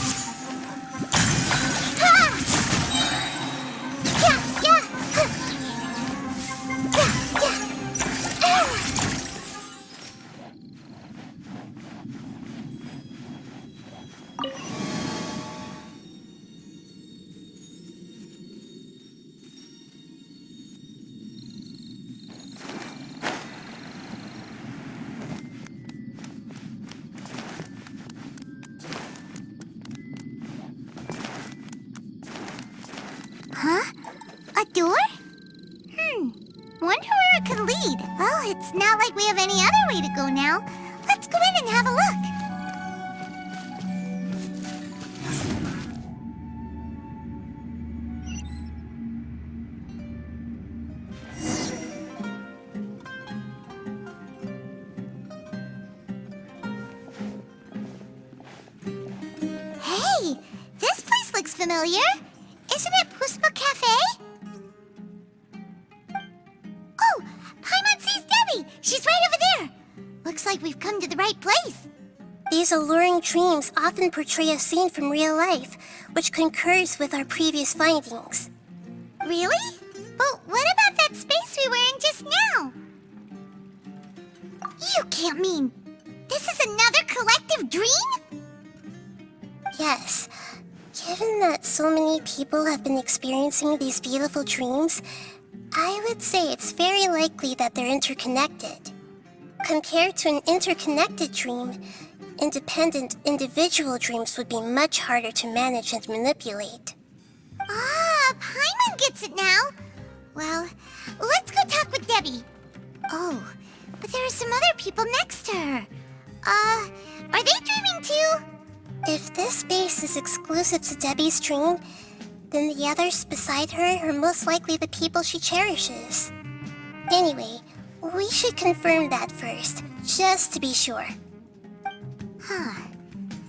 Huh? A door? Wonder where it could lead. Well, it's not like we have any other way to go now. Let's go in and have a look. Hey, this place familiar. Isn't it Puspa Cafe? Oh, Paimon sees Debbie! She's right over there! Looks like we've come to the right place. These alluring dreams often portray a scene from real life, which concurs with our previous findings. Really? But what about that space we were in just now? You can't mean... this is another collective dream? Yes. Given that so many people have been experiencing these beautiful dreams, I would say it's very likely that they're interconnected. Compared to an interconnected dream, independent individual dreams would be much harder to manage and manipulate. Ah, Paimon gets it now. Well, let's go talk with Debbie. Oh, but there are some other people next to her. Are they dreaming too? If this space is exclusive to Debbie's dream, then the others beside her are most likely the people she cherishes. Anyway, we should confirm that first, just to be sure. Huh.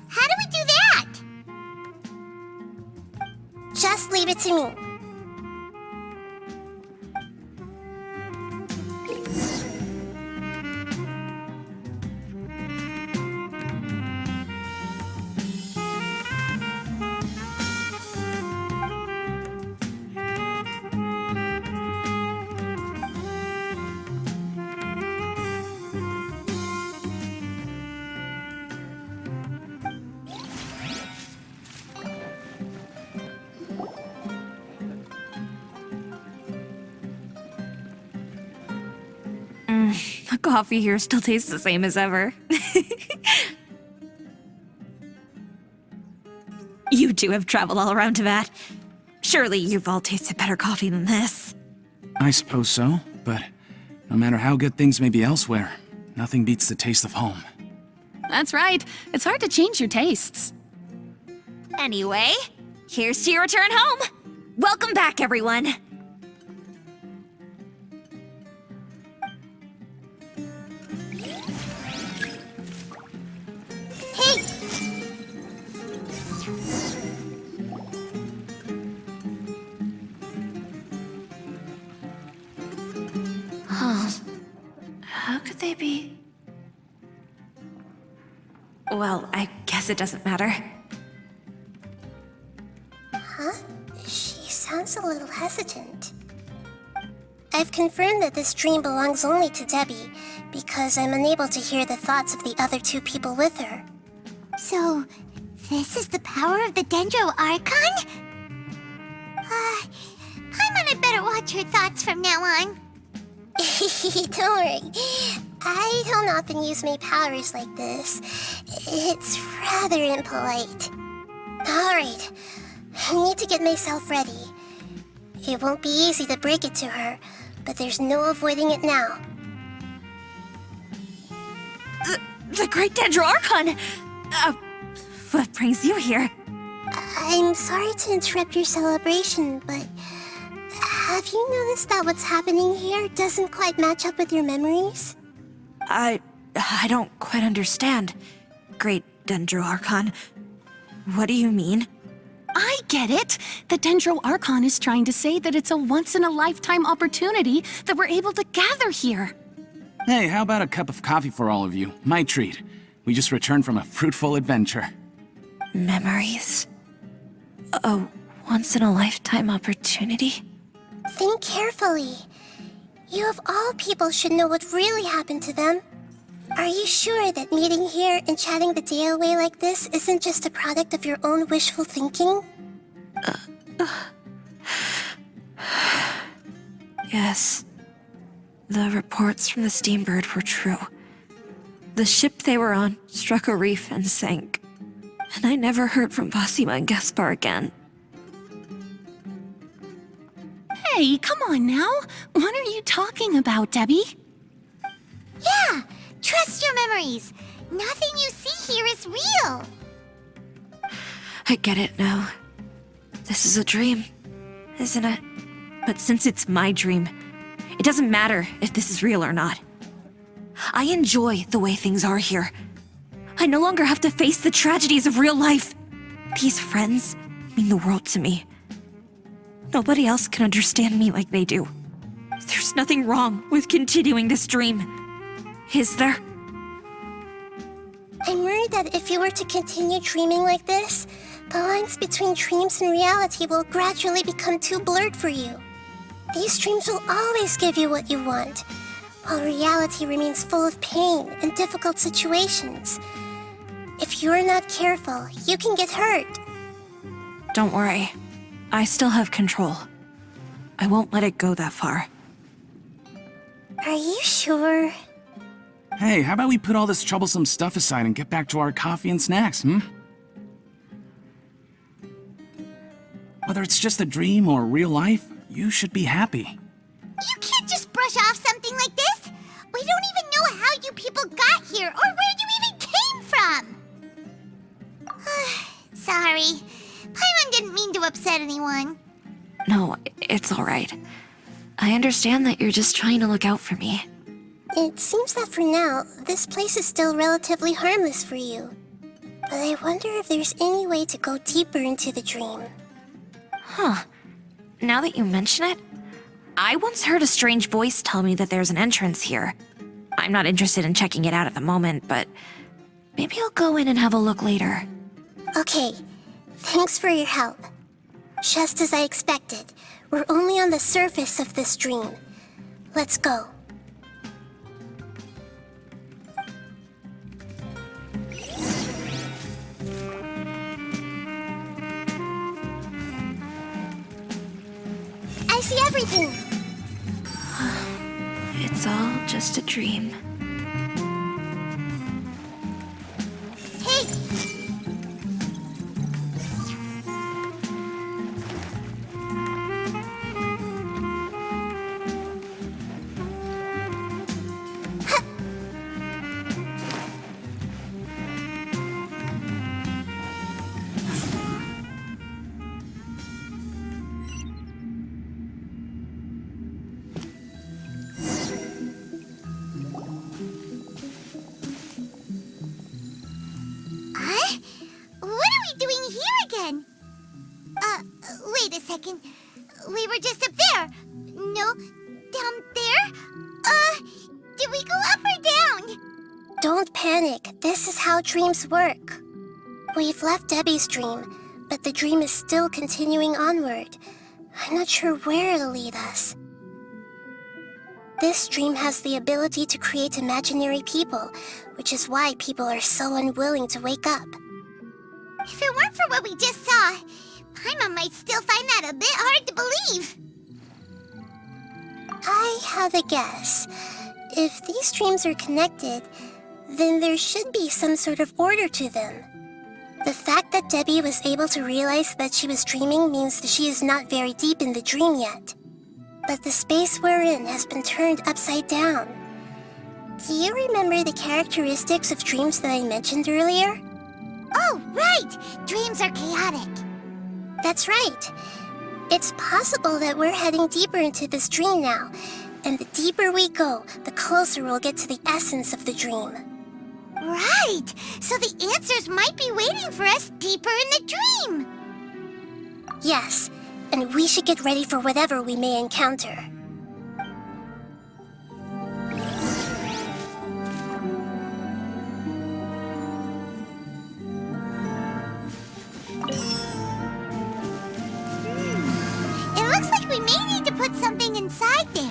How do we do that? Just leave it to me. The coffee here still tastes the same as ever. You two have traveled all around Tibet. Surely you've all tasted better coffee than this. I suppose so, but no matter how good things may be elsewhere, nothing beats the taste of home. That's right. It's hard to change your tastes. Anyway, here's to your return home. Welcome back, everyone. Hey! How could they be? Well, I guess it doesn't matter. Huh? She sounds a little hesitant. I've confirmed that this dream belongs only to Debbie, because I'm unable to hear the thoughts of the other two people with her. So, this is the power of the Dendro Archon? Paimon had better watch her thoughts from now on. Don't worry. I don't often use my powers like this. It's rather impolite. Alright, I need to get myself ready. It won't be easy to break it to her, but there's no avoiding it now. The Great Dendro Archon! What brings you here? I'm sorry to interrupt your celebration, but have you noticed that what's happening here doesn't quite match up with your memories? I don't quite understand. Great Dendro Archon. What do you mean? I get it. The Dendro Archon is trying to say that it's a once-in-a-lifetime opportunity that we're able to gather here. Hey, how about a cup of coffee for all of you? My treat. We just returned from a fruitful adventure. Memories? A once-in-a-lifetime opportunity? Think carefully. You of all people should know what really happened to them. Are you sure that meeting here and chatting the day away like this isn't just a product of your own wishful thinking? Yes. The reports from the Steambird were true. The ship they were on struck a reef and sank. And I never heard from Basima and Gaspar again. Hey, come on now. What are you talking about, Debbie? Yeah, trust your memories. Nothing you see here is real. I get it now. This is a dream, isn't it? But since it's my dream, it doesn't matter if this is real or not. I enjoy the way things are here. I no longer have to face the tragedies of real life. These friends, mean the world to me. Nobody else can understand me like they do. There's nothing wrong with continuing this dream. Is there? I'm worried that if you were to continue dreaming like this, the lines between dreams and reality will gradually become too blurred for you. These dreams will always give you what you want, while reality remains full of pain and difficult situations. If you're not careful, you can get hurt. Don't worry. I still have control. I won't let it go that far. Are you sure? Hey, how about we put all this troublesome stuff aside and get back to our coffee and snacks, Whether it's just a dream or real life, you should be happy. You can't just brush off something like this. We don't even know how you people got here or where you even came from. Sorry. Paimon didn't mean to upset anyone. No, it's all right. I understand that you're just trying to look out for me. It seems that for now, this place is still relatively harmless for you. But I wonder if there's any way to go deeper into the dream. Huh. Now that you mention it, I once heard a strange voice tell me that there's an entrance here. I'm not interested in checking it out at the moment, but maybe I'll go in and have a look later. Okay, thanks for your help. Just as I expected, we're only on the surface of this dream. Let's go. I see everything. It's all just a dream. Hey! Wait a second. We were just up there. No, down there? Did we go up or down? Don't panic. This is how dreams work. We've left Debbie's dream, but the dream is still continuing onward. I'm not sure where it'll lead us. This dream has the ability to create imaginary people, which is why people are so unwilling to wake up. If it weren't for what we just saw, Paimon might still find that a bit hard to believe. I have a guess. If these dreams are connected, then there should be some sort of order to them. The fact that Debbie was able to realize that she was dreaming means that she is not very deep in the dream yet. But the space we're in has been turned upside down. Do you remember the characteristics of dreams that I mentioned earlier? Oh, right! Dreams are chaotic. That's right. It's possible that we're heading deeper into this dream now, and the deeper we go, the closer we'll get to the essence of the dream. Right! So the answers might be waiting for us deeper in the dream! Yes, and we should get ready for whatever we may encounter. It looks like we may need to put something inside there.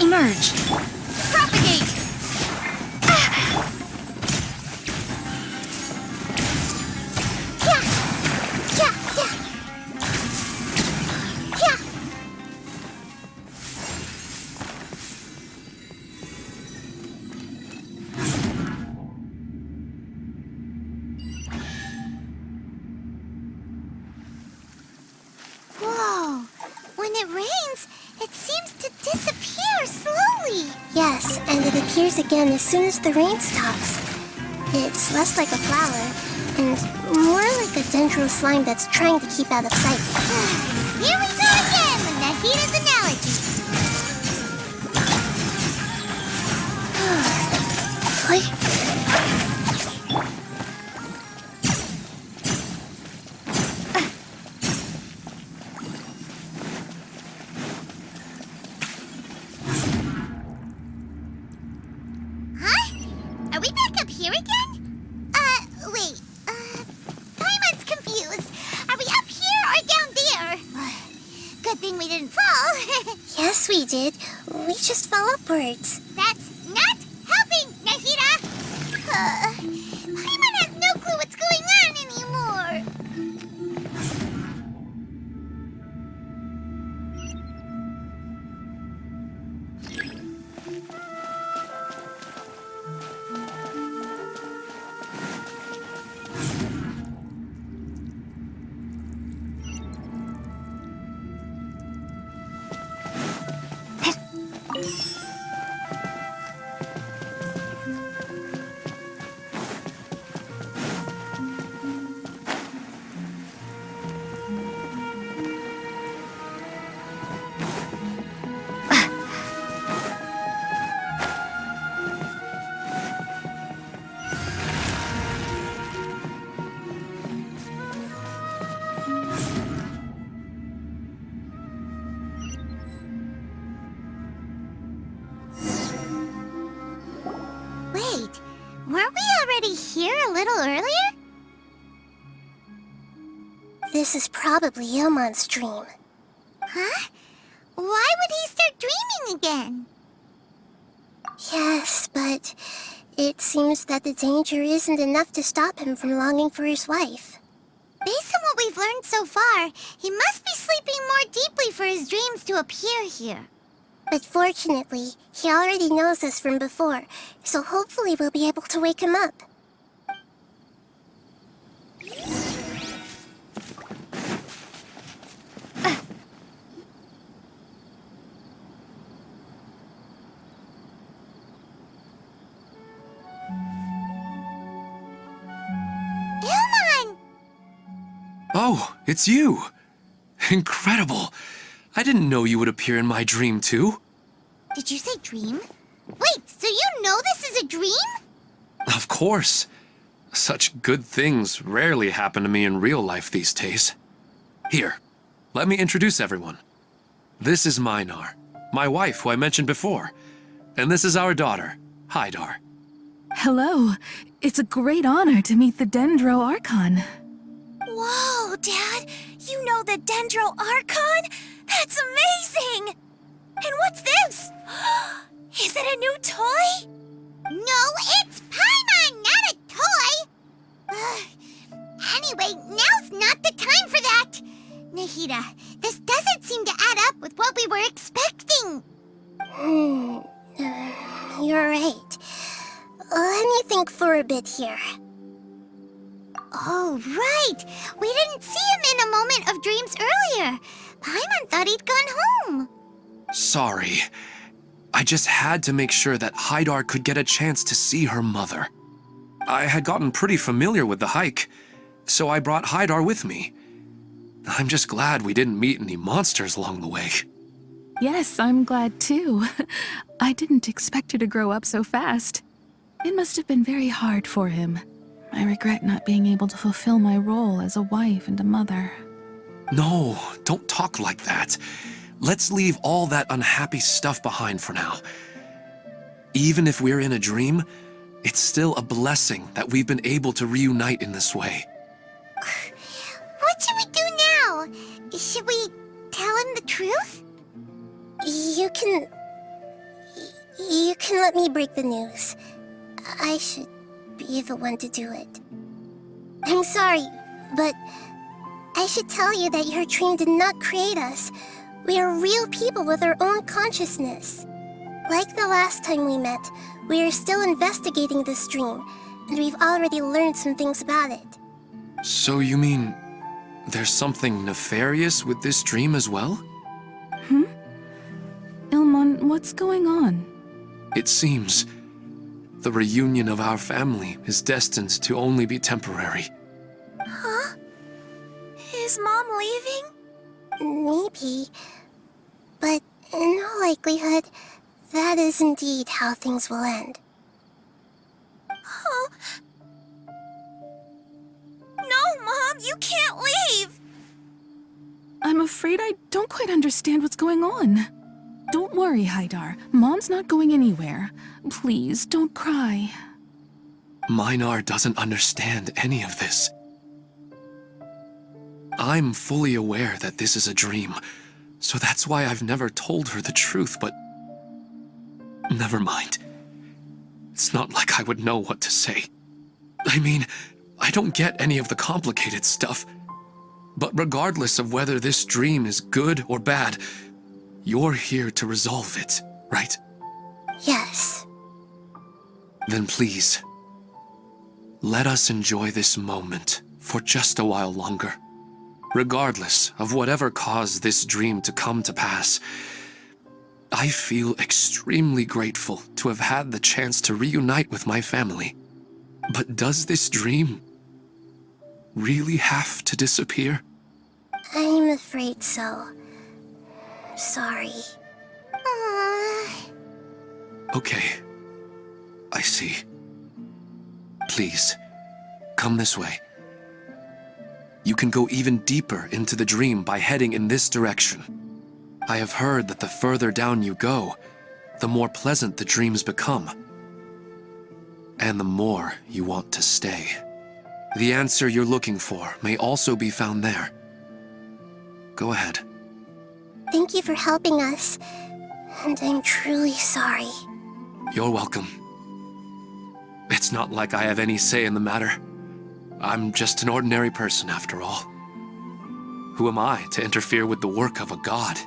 Emerge. Propagate! It seems to disappear slowly. Yes, and it appears again as soon as the rain stops. It's less like a flower, and more like a dendro slime that's trying to keep out of sight. Here we go again with Nahita's analogy. Huh? Are we back up here again? Wait. Paimon's confused. Are we up here or down there? Good thing we didn't fall. Yes, we did. We just fell upwards. That's not helping, Nahita! Paimon has no clue what's going on anymore. Wait, weren't we already here a little earlier? This is probably Ilmon's dream. Huh? Why would he start dreaming again? Yes, but it seems that the danger isn't enough to stop him from longing for his wife. Based on what we've learned so far, he must be sleeping more deeply for his dreams to appear here. But fortunately, he already knows us from before, so hopefully we'll be able to wake him up. Ilmon! Oh, it's you! Incredible! I didn't know you would appear in my dream, too. Did you say dream? Wait, so you know this is a dream? Of course. Such good things rarely happen to me in real life these days. Here, let me introduce everyone. This is Minar, my wife who I mentioned before. And this is our daughter, Hydar. Hello. It's a great honor to meet the Dendro Archon. Whoa, Dad! You know the Dendro Archon? That's amazing! And what's this? Is it a new toy? No, it's Paimon, not a toy! Anyway, now's not the time for that! Nahita, this doesn't seem to add up with what we were expecting. You're right. Let me think for a bit here. Oh, right! We didn't see him in a moment of dreams earlier. Paimon thought he'd gone home. Sorry. I just had to make sure that Hydar could get a chance to see her mother. I had gotten pretty familiar with the hike, so I brought Hydar with me. I'm just glad we didn't meet any monsters along the way. Yes, I'm glad too. I didn't expect her to grow up so fast. It must have been very hard for him. I regret not being able to fulfill my role as a wife and a mother. No, don't talk like that. Let's leave all that unhappy stuff behind for now. Even if we're in a dream, it's still a blessing that we've been able to reunite in this way. What should we do now? Should we tell him the truth? You can let me break the news. I should be the one to do it. I'm sorry, but I should tell you that your dream did not create us. We are real people with our own consciousness. Like the last time we met, we are still investigating this dream, and we've already learned some things about it. So you mean there's something nefarious with this dream as well? What's going on? It seems the reunion of our family is destined to only be temporary. Huh? Is Mom leaving? Maybe. But in all likelihood, that is indeed how things will end. Oh. No, Mom, you can't leave! I'm afraid I don't quite understand what's going on. Don't worry, Haidar. Mom's not going anywhere. Please, don't cry. Minar doesn't understand any of this. I'm fully aware that this is a dream, so that's why I've never told her the truth, but... Never mind. It's not like I would know what to say. I mean, I don't get any of the complicated stuff. But regardless of whether this dream is good or bad, you're here to resolve it, right? Yes. Then please, let us enjoy this moment for just a while longer. Regardless of whatever caused this dream to come to pass, I feel extremely grateful to have had the chance to reunite with my family. But does this dream really have to disappear? I'm afraid so. Sorry. Okay. I see. Please, come this way. You can go even deeper into the dream by heading in this direction. I have heard that the further down you go, the more pleasant the dreams become. And the more you want to stay. The answer you're looking for may also be found there. Go ahead. Thank you for helping us, and I'm truly sorry. You're welcome. It's not like I have any say in the matter. I'm just an ordinary person after all. Who am I to interfere with the work of a god?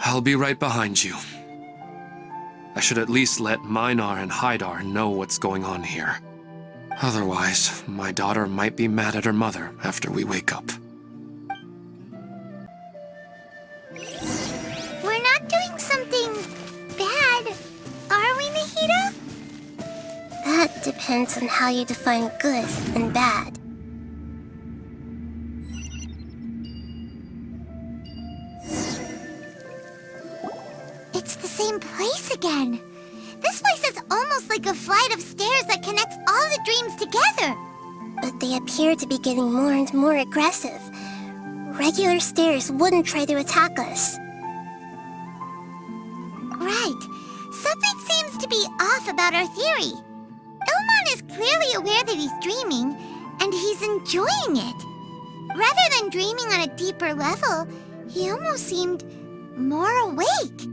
I'll be right behind you. I should at least let Minar and Haidar know what's going on here. Otherwise, my daughter might be mad at her mother after we wake up. We're not doing something bad, are we, Nahida? That depends on how you define good and bad. It's the same place again. This place is almost like a flight of stairs that connects all the dreams together. But they appear to be getting more and more aggressive. Regular stairs wouldn't try to attack us. Right. Something seems to be off about our theory. Ilmon is clearly aware that he's dreaming, and he's enjoying it. Rather than dreaming on a deeper level, he almost seemed more awake.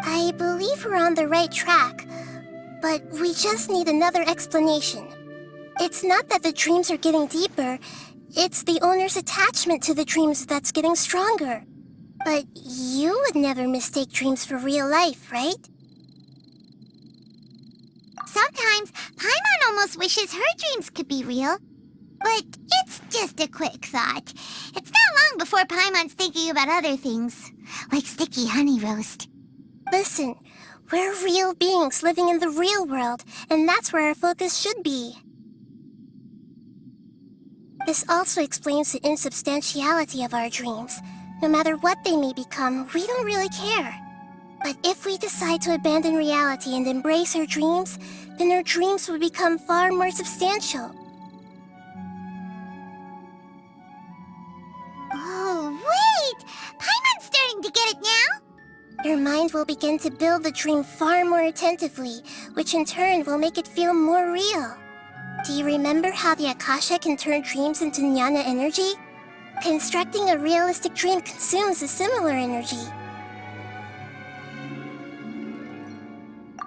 I believe we're on the right track, but we just need another explanation. It's not that the dreams are getting deeper, it's the owner's attachment to the dreams that's getting stronger. But you would never mistake dreams for real life, right? Sometimes, Paimon almost wishes her dreams could be real. But it's just a quick thought. It's not long before Paimon's thinking about other things, like sticky honey roast. Listen, we're real beings living in the real world, and that's where our focus should be. This also explains the insubstantiality of our dreams. No matter what they may become, we don't really care. But if we decide to abandon reality and embrace our dreams, then our dreams would become far more substantial. Oh, wait! Paimon's starting to get it now! Your mind will begin to build the dream far more attentively, which in turn will make it feel more real. Do you remember how the Akasha can turn dreams into jnana energy? Constructing a realistic dream consumes a similar energy.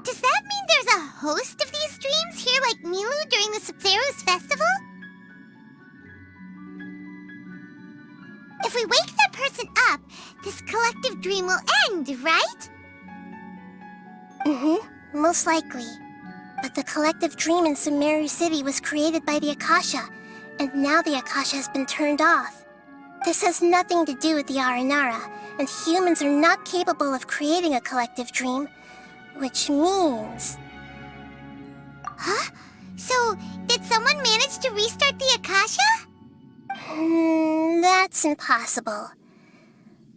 Does that mean there's a host of these dreams here like Milu during the Subzero's festival? If we wake that person up, this collective dream will end, right? Most likely. But the collective dream in Sumeru City was created by the Akasha, and now the Akasha has been turned off. This has nothing to do with the Aranara, and humans are not capable of creating a collective dream, which means... Huh? So, did someone manage to restart the Akasha? That's impossible.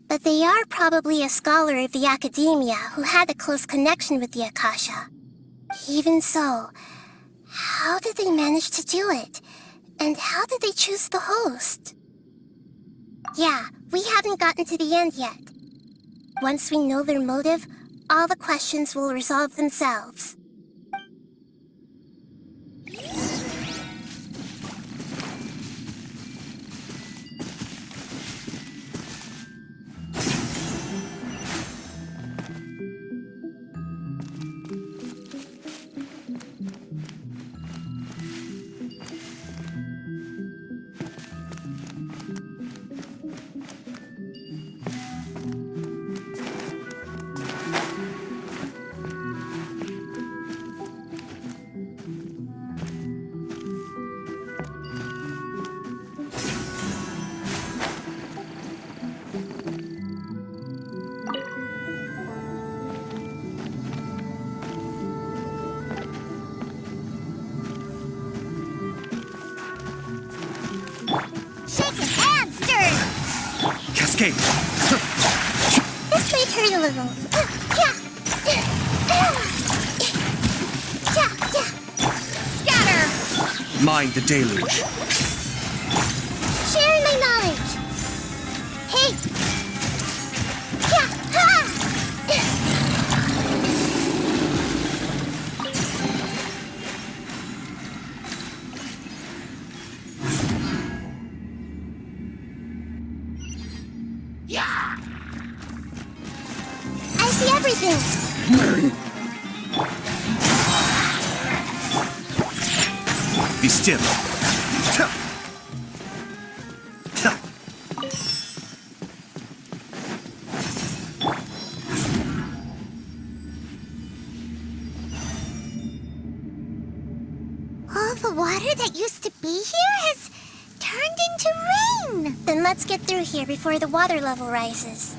But they are probably a scholar of the academia who had a close connection with the Akasha. Even so, how did they manage to do it? And how did they choose the host? Yeah, we haven't gotten to the end yet. Once we know their motive, all the questions will resolve themselves. Cascade! This might hurt a little. Scatter! Mind the deluge. Sharing my knowledge. Hey! I see everything. Be still. All the water that used to be here has turned into rain. Then let's get through here before the water level rises.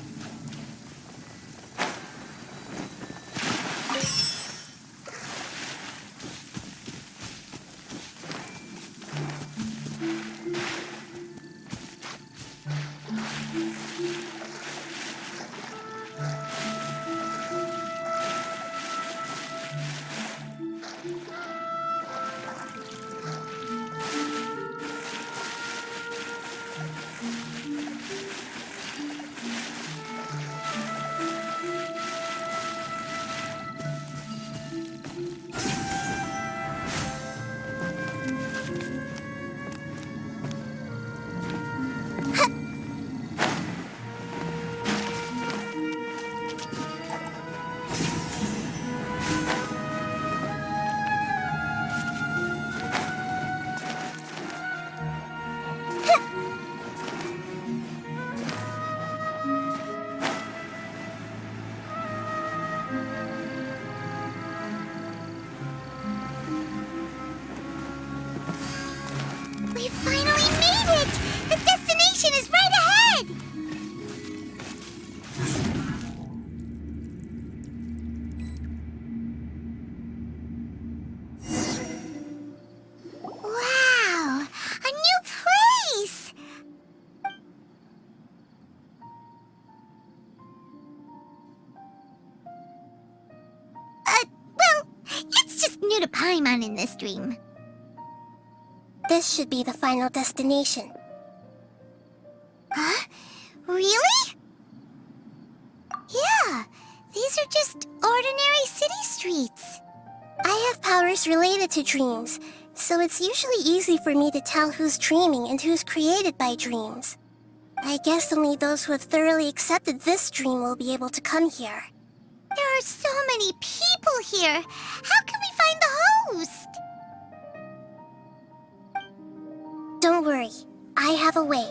We finally made it! The destination is right ahead! Wow! A new place! Well, it's just new to Paimon in this dream. This should be the final destination. Huh? Really? Yeah, these are just ordinary city streets. I have powers related to dreams, so it's usually easy for me to tell who's dreaming and who's created by dreams. I guess only those who have thoroughly accepted this dream will be able to come here. There are so many people here. How can we find the host? Don't worry, I have a way.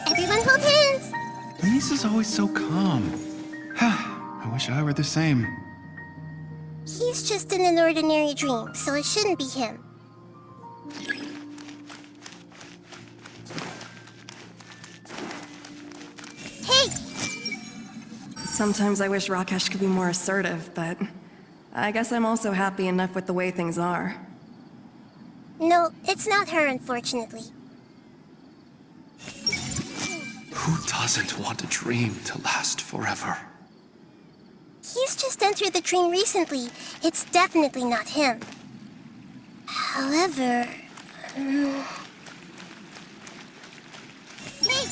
Everyone hold hands! Lisa's always so calm. I wish I were the same. He's just in an ordinary dream, so it shouldn't be him. Hey! Sometimes I wish Rakesh could be more assertive, but I guess I'm also happy enough with the way things are. No, it's not her, unfortunately. Who doesn't want a dream to last forever? He's just entered the dream recently. It's definitely not him. However... Hey!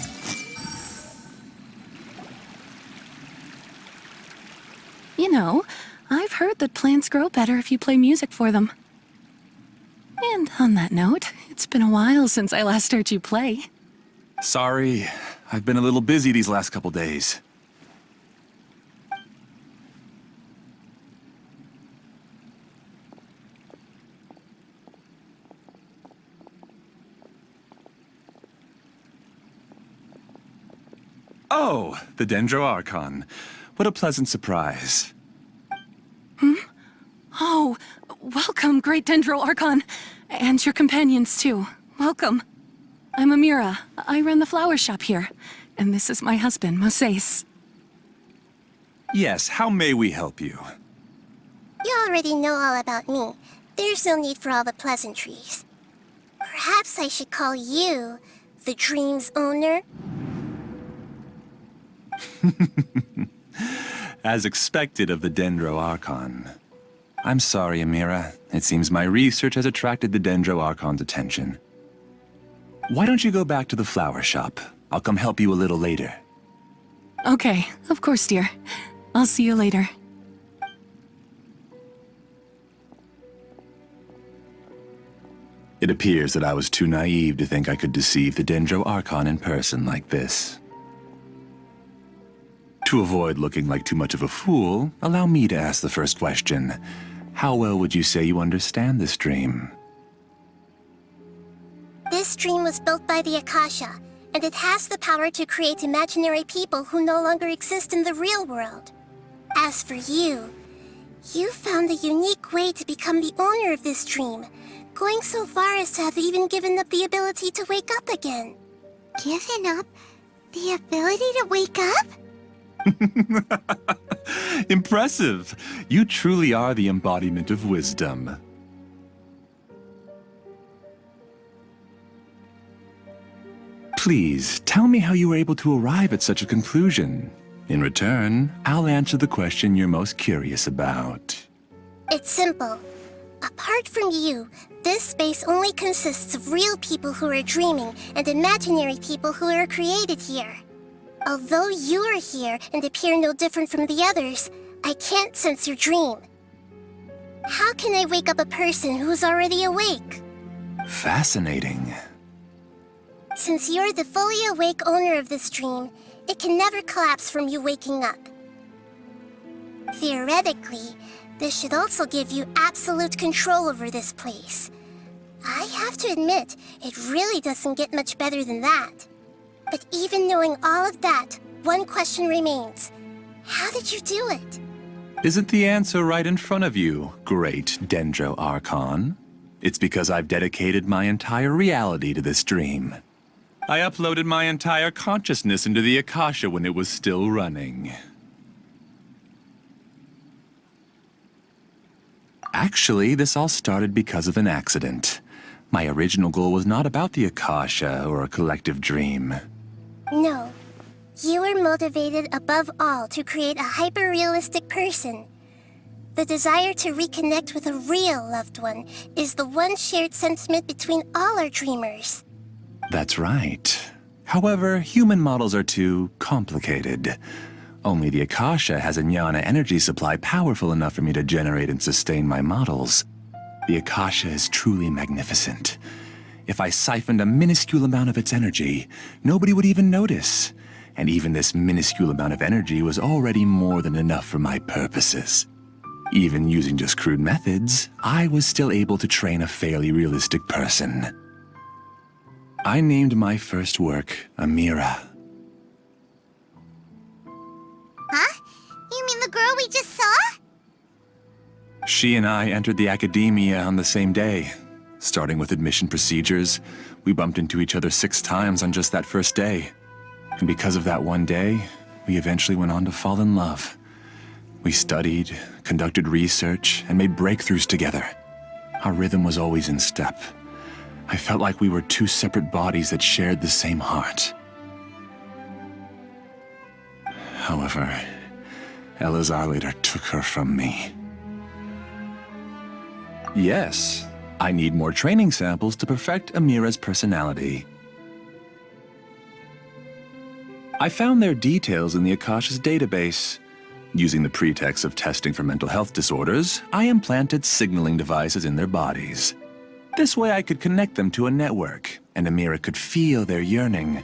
You know, I've heard that plants grow better if you play music for them. And on that note, it's been a while since I last heard you play. Sorry, I've been a little busy these last couple days. Oh, the Dendro Archon. What a pleasant surprise. Oh, welcome, Great Dendro Archon. And your companions, too. Welcome. I'm Amira. I run the flower shop here. And this is my husband, Moses. Yes, how may we help you? You already know all about me. There's no need for all the pleasantries. Perhaps I should call you the dream's owner? As expected of the Dendro Archon. I'm sorry, Amira. It seems my research has attracted the Dendro Archon's attention. Why don't you go back to the flower shop? I'll come help you a little later. Okay, of course, dear. I'll see you later. It appears that I was too naive to think I could deceive the Dendro Archon in person like this. To avoid looking like too much of a fool, allow me to ask the first question. How well would you say you understand this dream? This dream was built by the Akasha, and it has the power to create imaginary people who no longer exist in the real world. As for you, you found a unique way to become the owner of this dream, going so far as to have even given up the ability to wake up again. Given up the ability to wake up? Impressive! You truly are the embodiment of wisdom. Please, tell me how you were able to arrive at such a conclusion. In return, I'll answer the question you're most curious about. It's simple. Apart from you, this space only consists of real people who are dreaming and imaginary people who are created here. Although you are here and appear no different from the others, I can't sense your dream. How can I wake up a person who's already awake? Fascinating. Since you're the fully awake owner of this dream, it can never collapse from you waking up. Theoretically, this should also give you absolute control over this place. I have to admit, it really doesn't get much better than that. But even knowing all of that, one question remains. How did you do it? Isn't the answer right in front of you, Great Dendro Archon? It's because I've dedicated my entire reality to this dream. I uploaded my entire consciousness into the Akasha when it was still running. Actually, this all started because of an accident. My original goal was not about the Akasha or a collective dream. No. You were motivated above all to create a hyper-realistic person. The desire to reconnect with a real loved one is the one shared sentiment between all our dreamers. That's right. However, human models are too complicated. Only the Akasha has a jnana energy supply powerful enough for me to generate and sustain my models. The Akasha is truly magnificent. If I siphoned a minuscule amount of its energy, nobody would even notice. And even this minuscule amount of energy was already more than enough for my purposes. Even using just crude methods, I was still able to train a fairly realistic person. I named my first work Amira. Huh? You mean the girl we just saw? She and I entered the academia on the same day. Starting with admission procedures, we bumped into each other 6 times on just that first day. And because of that one day, we eventually went on to fall in love. We studied, conducted research, and made breakthroughs together. Our rhythm was always in step. I felt like we were 2 separate bodies that shared the same heart. However, Elazar later took her from me. Yes, I need more training samples to perfect Amira's personality. I found their details in the Akasha's database. Using the pretext of testing for mental health disorders, I implanted signaling devices in their bodies. This way I could connect them to a network, and Amira could feel their yearning.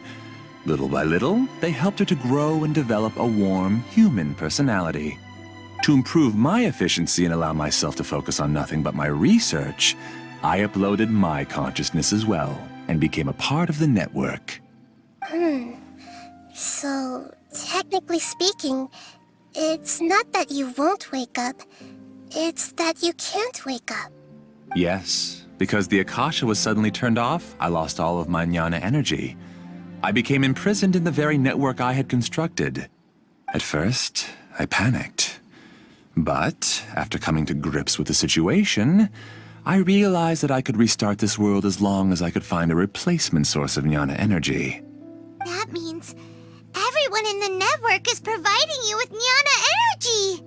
Little by little, they helped her to grow and develop a warm, human personality. To improve my efficiency and allow myself to focus on nothing but my research, I uploaded my consciousness as well, and became a part of the network. So, technically speaking, it's not that you won't wake up, it's that you can't wake up. Yes, because the Akasha was suddenly turned off, I lost all of my jnana energy. I became imprisoned in the very network I had constructed. At first, I panicked. But, after coming to grips with the situation, I realized that I could restart this world as long as I could find a replacement source of jnana energy. That means everyone in the network is providing you with jnana energy!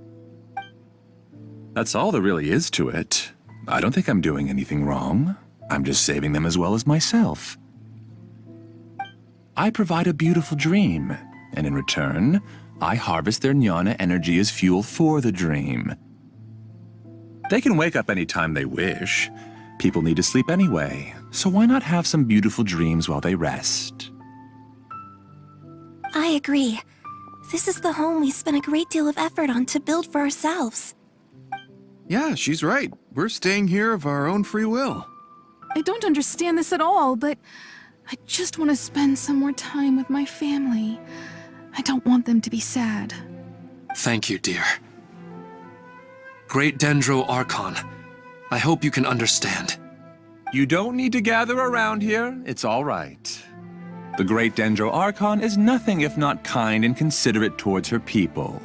That's all there really is to it. I don't think I'm doing anything wrong. I'm just saving them as well as myself. I provide a beautiful dream, and in return, I harvest their jnana energy as fuel for the dream. They can wake up any time they wish. People need to sleep anyway, so why not have some beautiful dreams while they rest? I agree. This is the home we spent a great deal of effort on to build for ourselves. Yeah, she's right. We're staying here of our own free will. I don't understand this at all, but I just want to spend some more time with my family. I don't want them to be sad. Thank you, dear. Great Dendro Archon, I hope you can understand. You don't need to gather around here. It's all right. The Great Dendro Archon is nothing if not kind and considerate towards her people.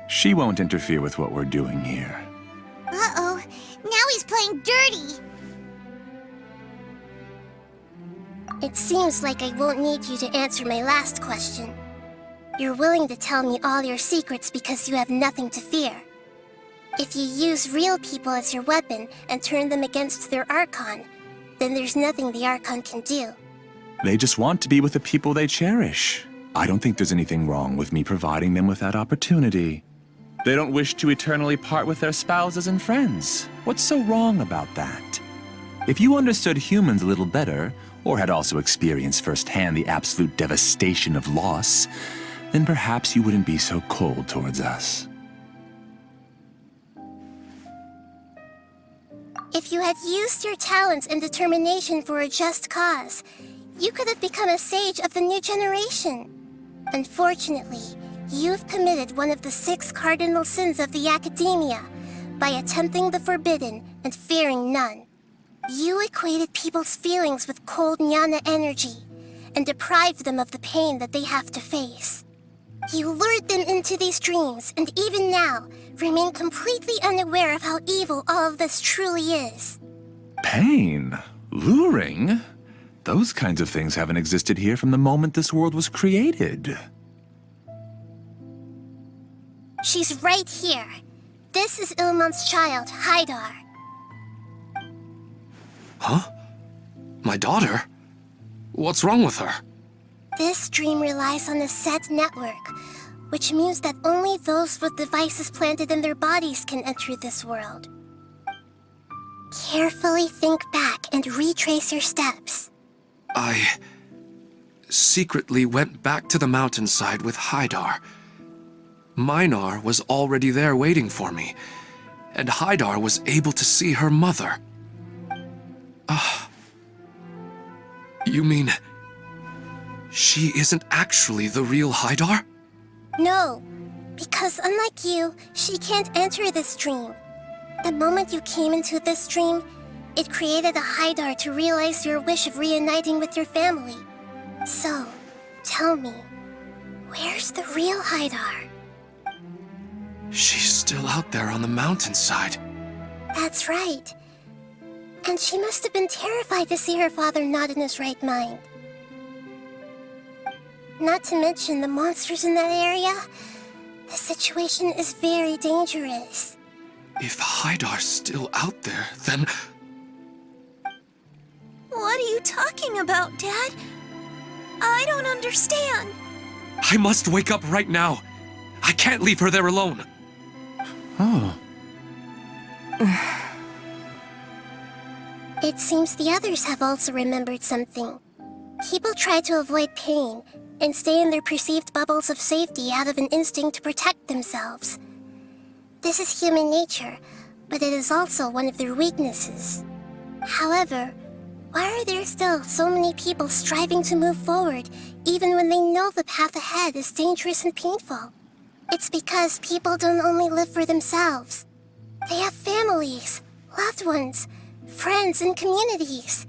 She won't interfere with what we're doing here. Uh-oh, now he's playing dirty! It seems like I won't need you to answer my last question. You're willing to tell me all your secrets because you have nothing to fear. If you use real people as your weapon and turn them against their Archon, then there's nothing the Archon can do. They just want to be with the people they cherish. I don't think there's anything wrong with me providing them with that opportunity. They don't wish to eternally part with their spouses and friends. What's so wrong about that? If you understood humans a little better, or had also experienced firsthand the absolute devastation of loss, then perhaps you wouldn't be so cold towards us. If you had used your talents and determination for a just cause, you could have become a sage of the new generation. Unfortunately, you've committed one of the 6 cardinal sins of the Academia by attempting the forbidden and fearing none. You equated people's feelings with cold jnana energy and deprived them of the pain that they have to face. You lured them into these dreams and even now remain completely unaware of how evil all of this truly is. Pain? Luring? Those kinds of things haven't existed here from the moment this world was created. She's right here. This is Ilmon's child, Haidar. Huh? My daughter? What's wrong with her? This dream relies on a set network, which means that only those with devices planted in their bodies can enter this world. Carefully think back and retrace your steps. I secretly went back to the mountainside with Haidar. Minar was already there waiting for me, and Haidar was able to see her mother. You mean she isn't actually the real Haidar? No, because unlike you, she can't enter this dream. The moment you came into this dream, it created a Haidar to realize your wish of reuniting with your family. So, tell me, where's the real Haidar? She's still out there on the mountainside. That's right. And she must have been terrified to see her father not in his right mind. Not to mention the monsters in that area. The situation is very dangerous. If Haidar's still out there, then... What are you talking about, Dad? I don't understand. I must wake up right now. I can't leave her there alone. Oh. It seems the others have also remembered something. People try to avoid pain and stay in their perceived bubbles of safety out of an instinct to protect themselves. This is human nature, but it is also one of their weaknesses. However, why are there still so many people striving to move forward, even when they know the path ahead is dangerous and painful? It's because people don't only live for themselves. They have families, loved ones, friends, and communities.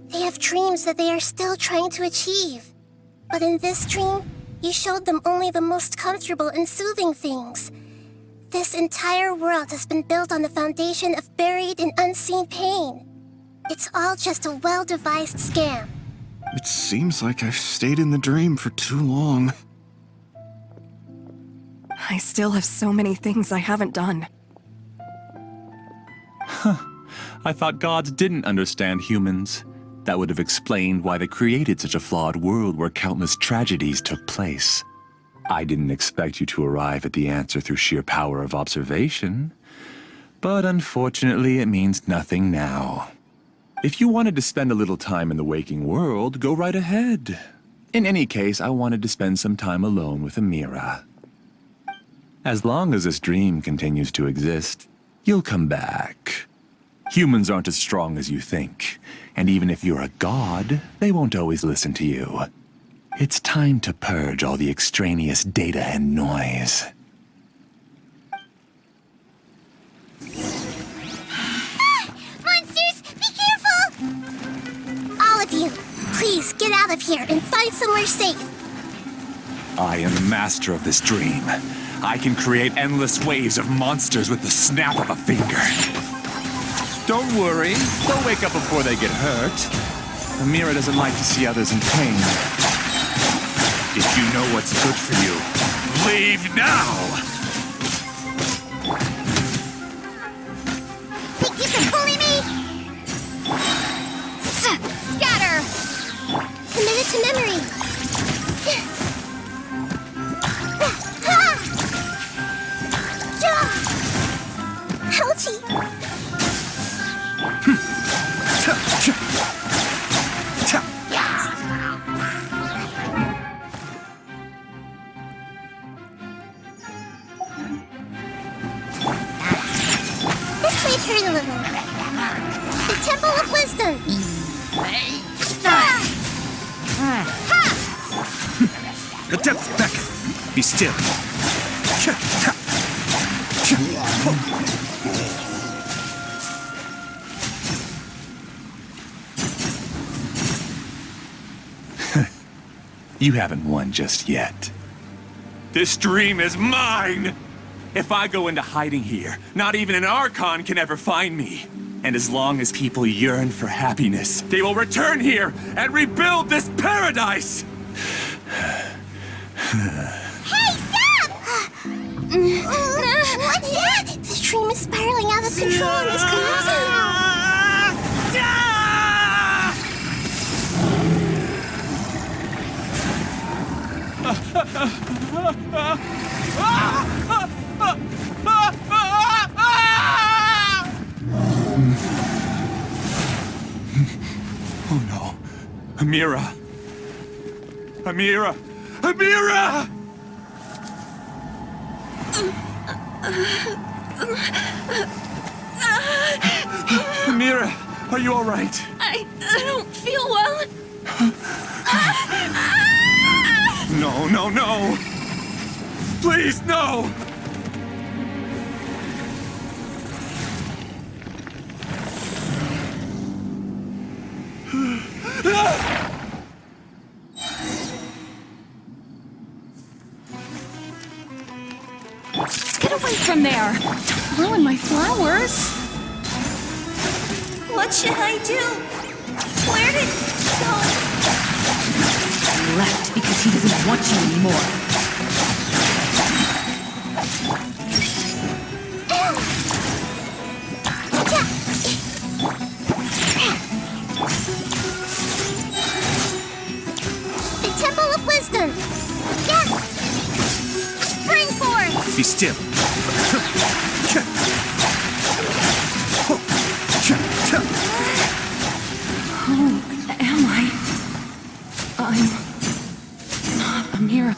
They have dreams that they are still trying to achieve. But in this dream, you showed them only the most comfortable and soothing things. This entire world has been built on the foundation of buried and unseen pain. It's all just a well-devised scam. It seems like I've stayed in the dream for too long. I still have so many things I haven't done. I thought gods didn't understand humans. That would have explained why they created such a flawed world where countless tragedies took place. I didn't expect you to arrive at the answer through sheer power of observation. But unfortunately, it means nothing now. If you wanted to spend a little time in the waking world, go right ahead. In any case, I wanted to spend some time alone with Amira. As long as this dream continues to exist, you'll come back. Humans aren't as strong as you think, and even if you're a god, they won't always listen to you. It's time to purge all the extraneous data and noise. Monsters, be careful! All of you, please get out of here and find somewhere safe. I am the master of this dream. I can create endless waves of monsters with the snap of a finger. Don't worry, they'll wake up before they get hurt. Amira doesn't like to see others in pain. If you know what's good for you, leave now! Think you can bully me? Scatter! Commit it to memory. Ouchie! This might hurt a little. The Temple of Wisdom! The depths beckon. Be still. You haven't won just yet. This dream is mine! If I go into hiding here, not even an Archon can ever find me. And as long as people yearn for happiness, they will return here and rebuild this paradise! Hey, stop! What's that? The dream is spiraling out of control and is collapsing. Oh no. Amira! Amira! Amira! Amira, are you all right? I don't feel well. No, no, no! Please, no! Get away from there! Don't ruin my flowers! What should I do? Where did he go? He left because he doesn't want you anymore. The Temple of Wisdom! Yeah! Spring forth! Be still. Who am I? I'm not Amira.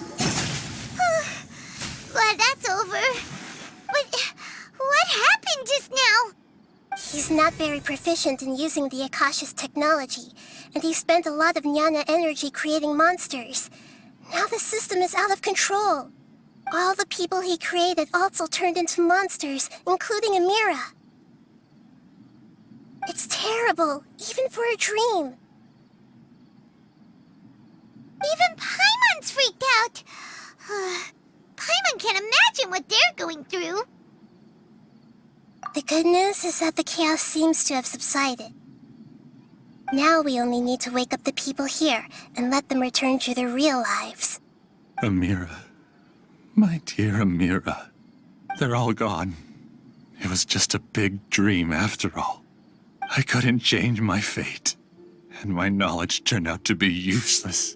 Glad that's over. But what happened just now? He's not very proficient in using the Akasha's technology, and he spent a lot of jnana energy creating monsters. Now the system is out of control. All the people he created also turned into monsters, including Amira. It's terrible, even for a dream. Even Paimon's freaked out. Paimon can't imagine what they're going through. The good news is that the chaos seems to have subsided. Now we only need to wake up the people here and let them return to their real lives. Amira. My dear Amira. They're all gone. It was just a big dream after all. I couldn't change my fate, and my knowledge turned out to be useless.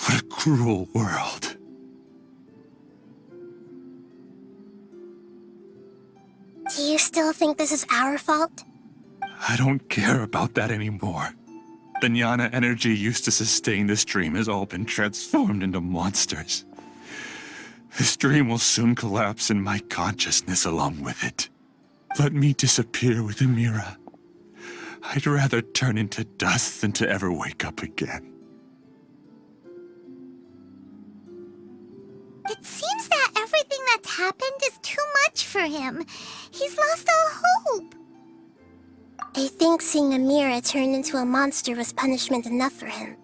What a cruel world. Do you still think this is our fault? I don't care about that anymore. The jnana energy used to sustain this dream has all been transformed into monsters. This dream will soon collapse and my consciousness along with it. Let me disappear with Amira. I'd rather turn into dust than to ever wake up again. It seems that everything that's happened is too much for him. He's lost all hope. I think seeing Amira turn into a monster was punishment enough for him.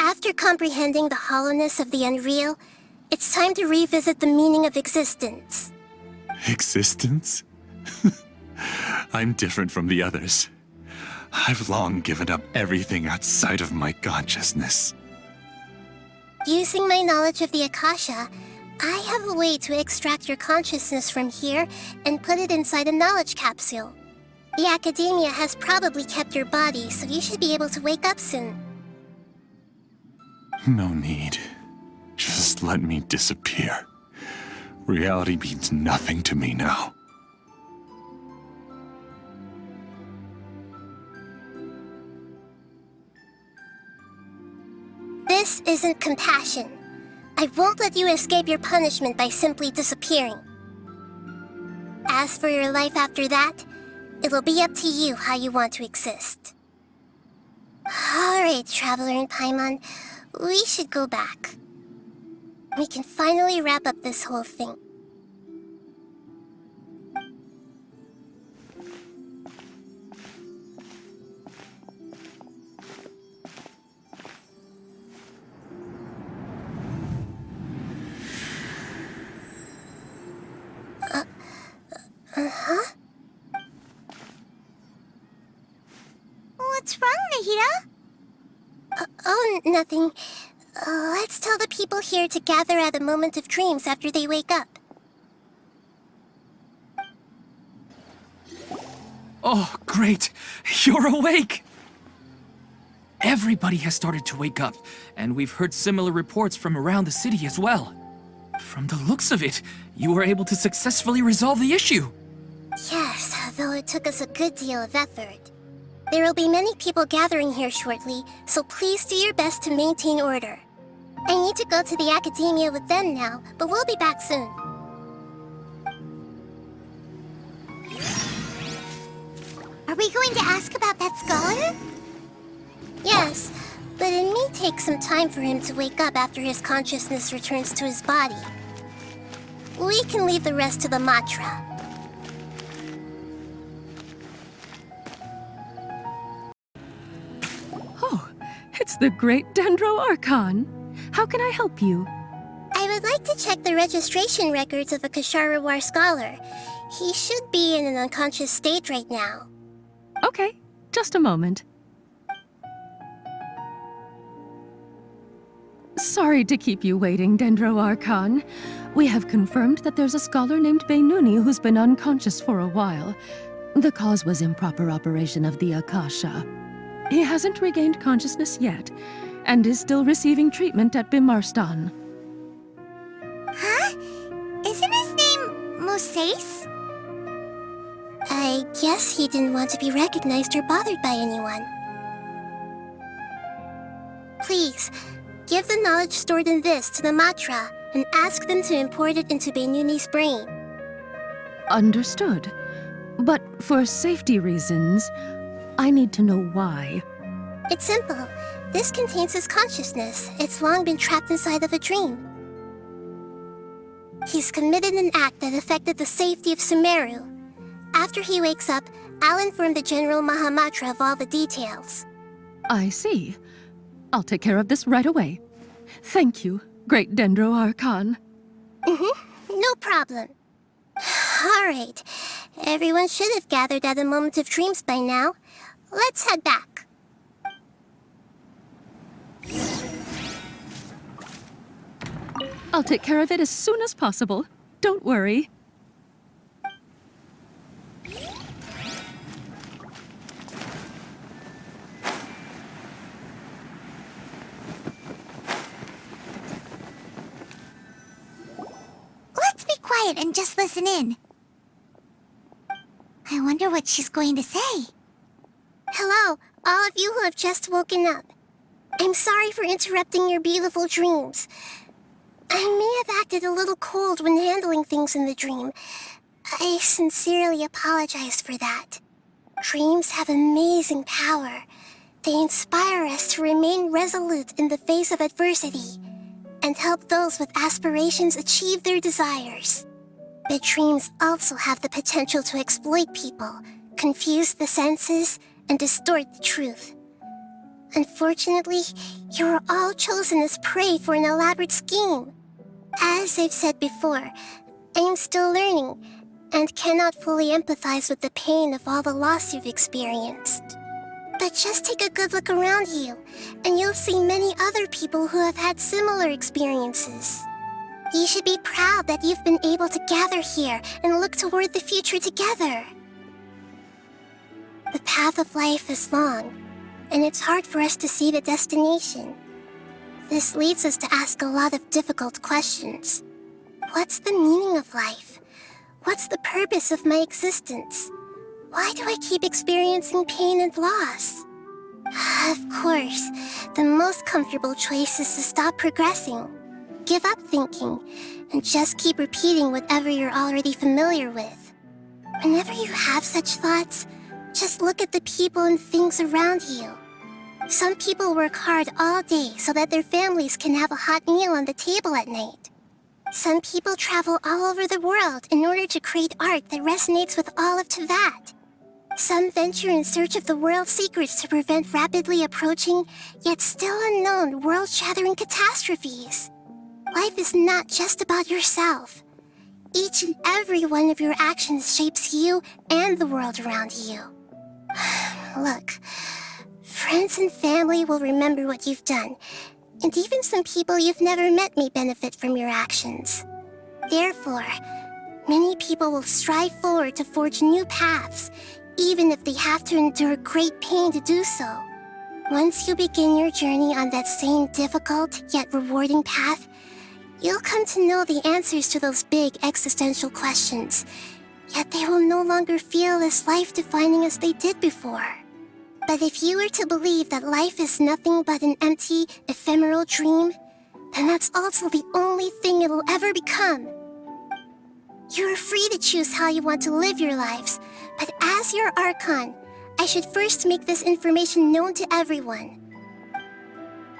After comprehending the hollowness of the unreal, it's time to revisit the meaning of existence. Existence? I'm different from the others. I've long given up everything outside of my consciousness. Using my knowledge of the Akasha, I have a way to extract your consciousness from here and put it inside a knowledge capsule. The Academia has probably kept your body, so you should be able to wake up soon. No need. Just let me disappear. Reality means nothing to me now. This isn't compassion. I won't let you escape your punishment by simply disappearing. As for your life after that, it'll be up to you how you want to exist. Alright, Traveler and Paimon, we should go back. We can finally wrap up this whole thing. What's wrong, Nahida? Oh, nothing. Let's tell the people here to gather at a moment of dreams after they wake up. Oh, great! You're awake! Everybody has started to wake up, and we've heard similar reports from around the city as well. From the looks of it, you were able to successfully resolve the issue. Yes, though it took us a good deal of effort. There will be many people gathering here shortly, so please do your best to maintain order. I need to go to the Academia with them now, but we'll be back soon. Are we going to ask about that scholar? Yes, but it may take some time for him to wake up after his consciousness returns to his body. We can leave the rest to the Matra. Oh, it's the great Dendro Archon. How can I help you? would like to check the registration records of a Kasharawar scholar. He should be in an unconscious state right now. Okay, just a moment. Sorry to keep you waiting, Dendro Archon. We have confirmed that there's a scholar named Beinuni who's been unconscious for a while. The cause was improper operation of the Akasha. He hasn't regained consciousness yet, and is still receiving treatment at Bimarstan. Huh? Isn't his name Moses? I guess he didn't want to be recognized or bothered by anyone. Please, give the knowledge stored in this to the Matra and ask them to import it into Beinuni's brain. Understood. But for safety reasons, I need to know why. It's simple. This contains his consciousness. It's long been trapped inside of a dream. He's committed an act that affected the safety of Sumeru. After he wakes up, I'll inform the General Mahamatra of all the details. I see. I'll take care of this right away. Thank you, Great Dendro Archon. No problem. Alright. Everyone should have gathered at a moment of dreams by now. Let's head back. I'll take care of it as soon as possible. Don't worry. Let's be quiet and just listen in. I wonder what she's going to say. Hello, all of you who have just woken up. I'm sorry for interrupting your beautiful dreams. I may have acted a little cold when handling things in the dream. I sincerely apologize for that. Dreams have amazing power. They inspire us to remain resolute in the face of adversity and help those with aspirations achieve their desires. But dreams also have the potential to exploit people, confuse the senses, and distort the truth. Unfortunately, you are all chosen as prey for an elaborate scheme. As I've said before, I am still learning and cannot fully empathize with the pain of all the loss you've experienced. But just take a good look around you, and you'll see many other people who have had similar experiences. You should be proud that you've been able to gather here and look toward the future together. The path of life is long, and it's hard for us to see the destination. This leads us to ask a lot of difficult questions. What's the meaning of life? What's the purpose of my existence? Why do I keep experiencing pain and loss? Of course, the most comfortable choice is to stop progressing. Give up thinking, and just keep repeating whatever you're already familiar with. Whenever you have such thoughts, just look at the people and things around you. Some people work hard all day so that their families can have a hot meal on the table at night. Some people travel all over the world in order to create art that resonates with all of Teyvat. Some venture in search of the world's secrets to prevent rapidly approaching, yet still unknown, world-shattering catastrophes. Life is not just about yourself. Each and every one of your actions shapes you and the world around you. Look, friends and family will remember what you've done, and even some people you've never met may benefit from your actions. Therefore, many people will strive forward to forge new paths, even if they have to endure great pain to do so. Once you begin your journey on that same difficult yet rewarding path, you'll come to know the answers to those big existential questions, yet they will no longer feel as life-defining as they did before. But if you were to believe that life is nothing but an empty, ephemeral dream, then that's also the only thing it'll ever become. You're free to choose how you want to live your lives, but as your Archon, I should first make this information known to everyone.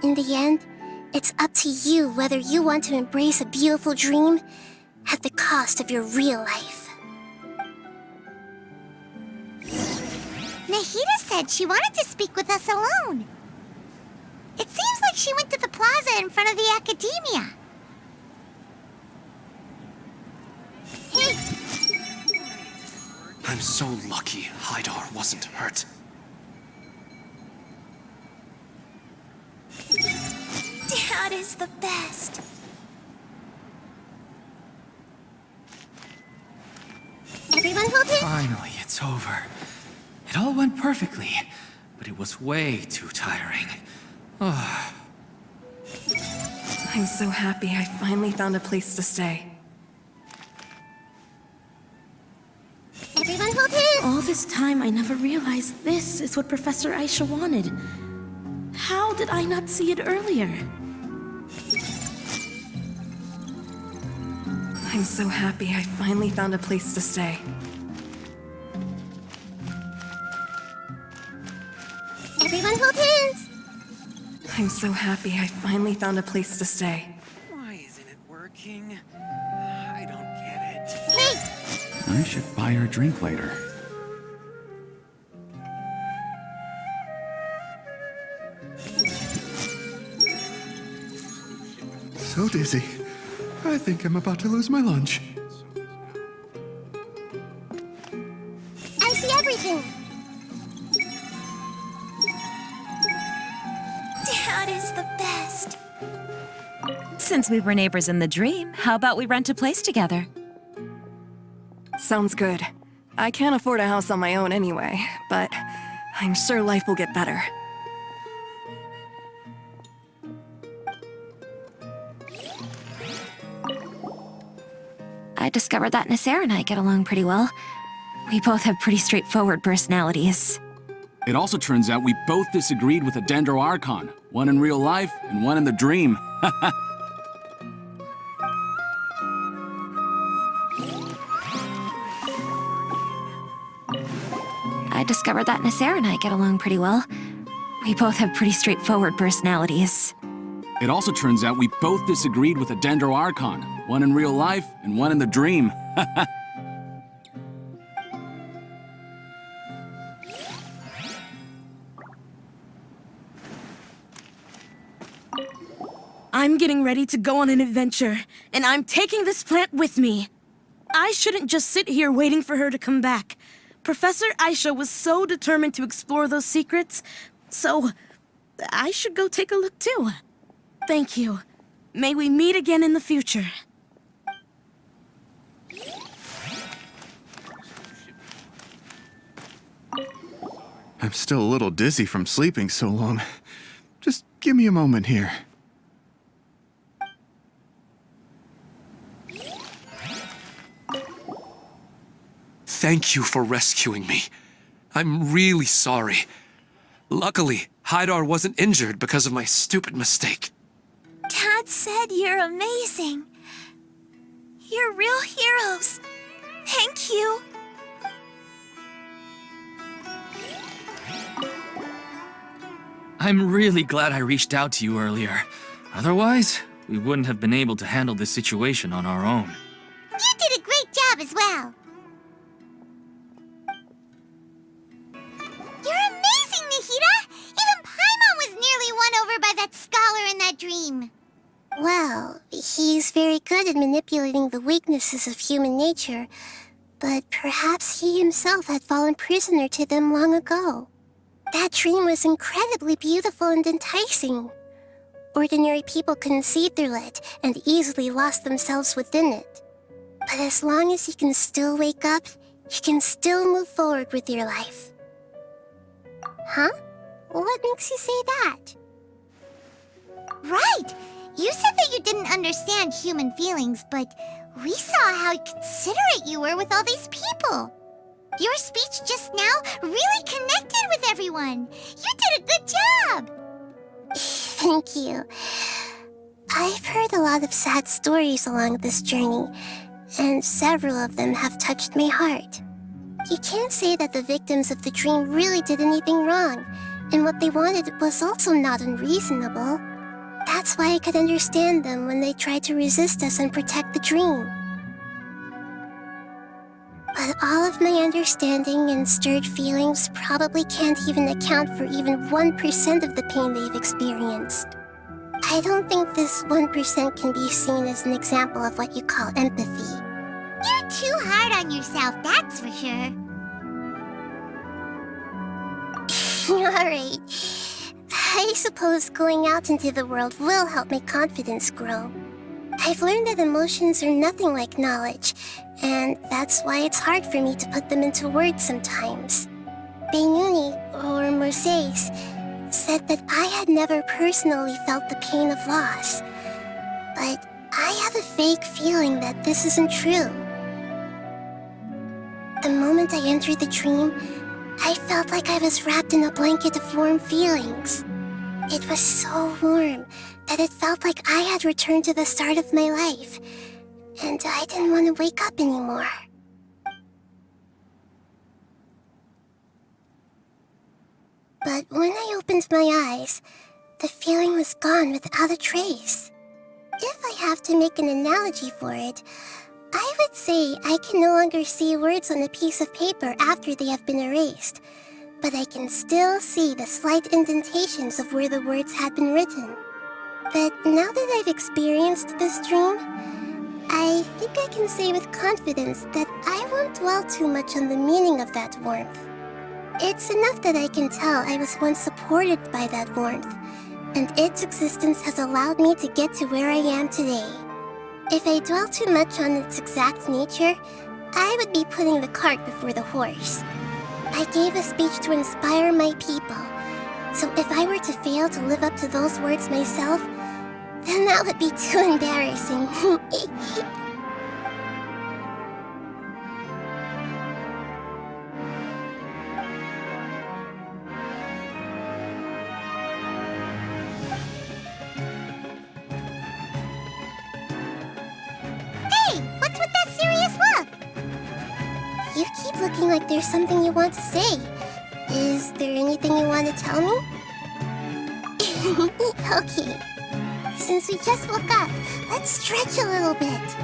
In the end, it's up to you whether you want to embrace a beautiful dream at the cost of your real life. Nahida said she wanted to speak with us alone. It seems like she went to the plaza in front of the academia. I'm so lucky Haidar wasn't hurt. Dad is the best. Everyone hold him. Finally, it's over. It all went perfectly, but it was way too tiring. I'm so happy I finally found a place to stay. Everyone hold him. All this time, I never realized this is what Professor Aisha wanted. How did I not see it earlier? I'm so happy I finally found a place to stay. Everyone hold hands. I'm so happy I finally found a place to stay. Why isn't it working? I don't get it. Hey, I should buy her a drink later. So dizzy. I think I'm about to lose my lunch. I see everything. Dad is the best. Since we were neighbors in the dream, how about we rent a place together? Sounds good. I can't afford a house on my own anyway, but I'm sure life will get better. I discovered that Nasser and I get along pretty well. We both have pretty straightforward personalities. It also turns out we both disagreed with a Dendro Archon, one in real life and one in the dream. I discovered that Nasser and I get along pretty well. We both have pretty straightforward personalities. It also turns out we both disagreed with a Dendro Archon, one in real life and one in the dream. I'm getting ready to go on an adventure, and I'm taking this plant with me. I shouldn't just sit here waiting for her to come back. Professor Aisha was so determined to explore those secrets, so I should go take a look too. Thank you. May we meet again in the future. I'm still a little dizzy from sleeping so long. Just give me a moment here. Thank you for rescuing me. I'm really sorry. Luckily, Haidar wasn't injured because of my stupid mistake. Dad said you're amazing. You're real heroes. Thank you. I'm really glad I reached out to you earlier. Otherwise, we wouldn't have been able to handle this situation on our own. You did a great job as well. You're amazing, Nahida! Even Paimon was nearly won over by that scholar in that dream. Well, he's very good at manipulating the weaknesses of human nature, but perhaps he himself had fallen prisoner to them long ago. That dream was incredibly beautiful and enticing. Ordinary people couldn't see through it and easily lost themselves within it. But as long as you can still wake up, you can still move forward with your life. Huh? What makes you say that? Right! You said that you didn't understand human feelings, but we saw how considerate you were with all these people. Your speech just now really connected with everyone. You did a good job. Thank you. I've heard a lot of sad stories along this journey, and several of them have touched my heart. You can't say that the victims of the dream really did anything wrong, and what they wanted was also not unreasonable. That's why I could understand them when they tried to resist us and protect the dream. But all of my understanding and stirred feelings probably can't even account for even 1% of the pain they've experienced. I don't think this 1% can be seen as an example of what you call empathy. You're too hard on yourself, that's for sure. Alright. I suppose going out into the world will help my confidence grow. I've learned that emotions are nothing like knowledge, and that's why it's hard for me to put them into words sometimes. Beinuni, or Moses, said that I had never personally felt the pain of loss. But I have a vague feeling that this isn't true. The moment I entered the dream, I felt like I was wrapped in a blanket of warm feelings. It was so warm that it felt like I had returned to the start of my life, and I didn't want to wake up anymore. But when I opened my eyes, the feeling was gone without a trace. If I have to make an analogy for it, I would say I can no longer see words on a piece of paper after they have been erased, but I can still see the slight indentations of where the words had been written. But now that I've experienced this dream, I think I can say with confidence that I won't dwell too much on the meaning of that warmth. It's enough that I can tell I was once supported by that warmth, and its existence has allowed me to get to where I am today. If I dwell too much on its exact nature, I would be putting the cart before the horse. I gave a speech to inspire my people, so if I were to fail to live up to those words myself, then that would be too embarrassing. Hey, what's with that serious look? You keep looking like there's something you want to say. Is there anything you want to tell me? Okay. Since we just woke up, let's stretch a little bit.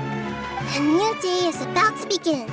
A new day is about to begin.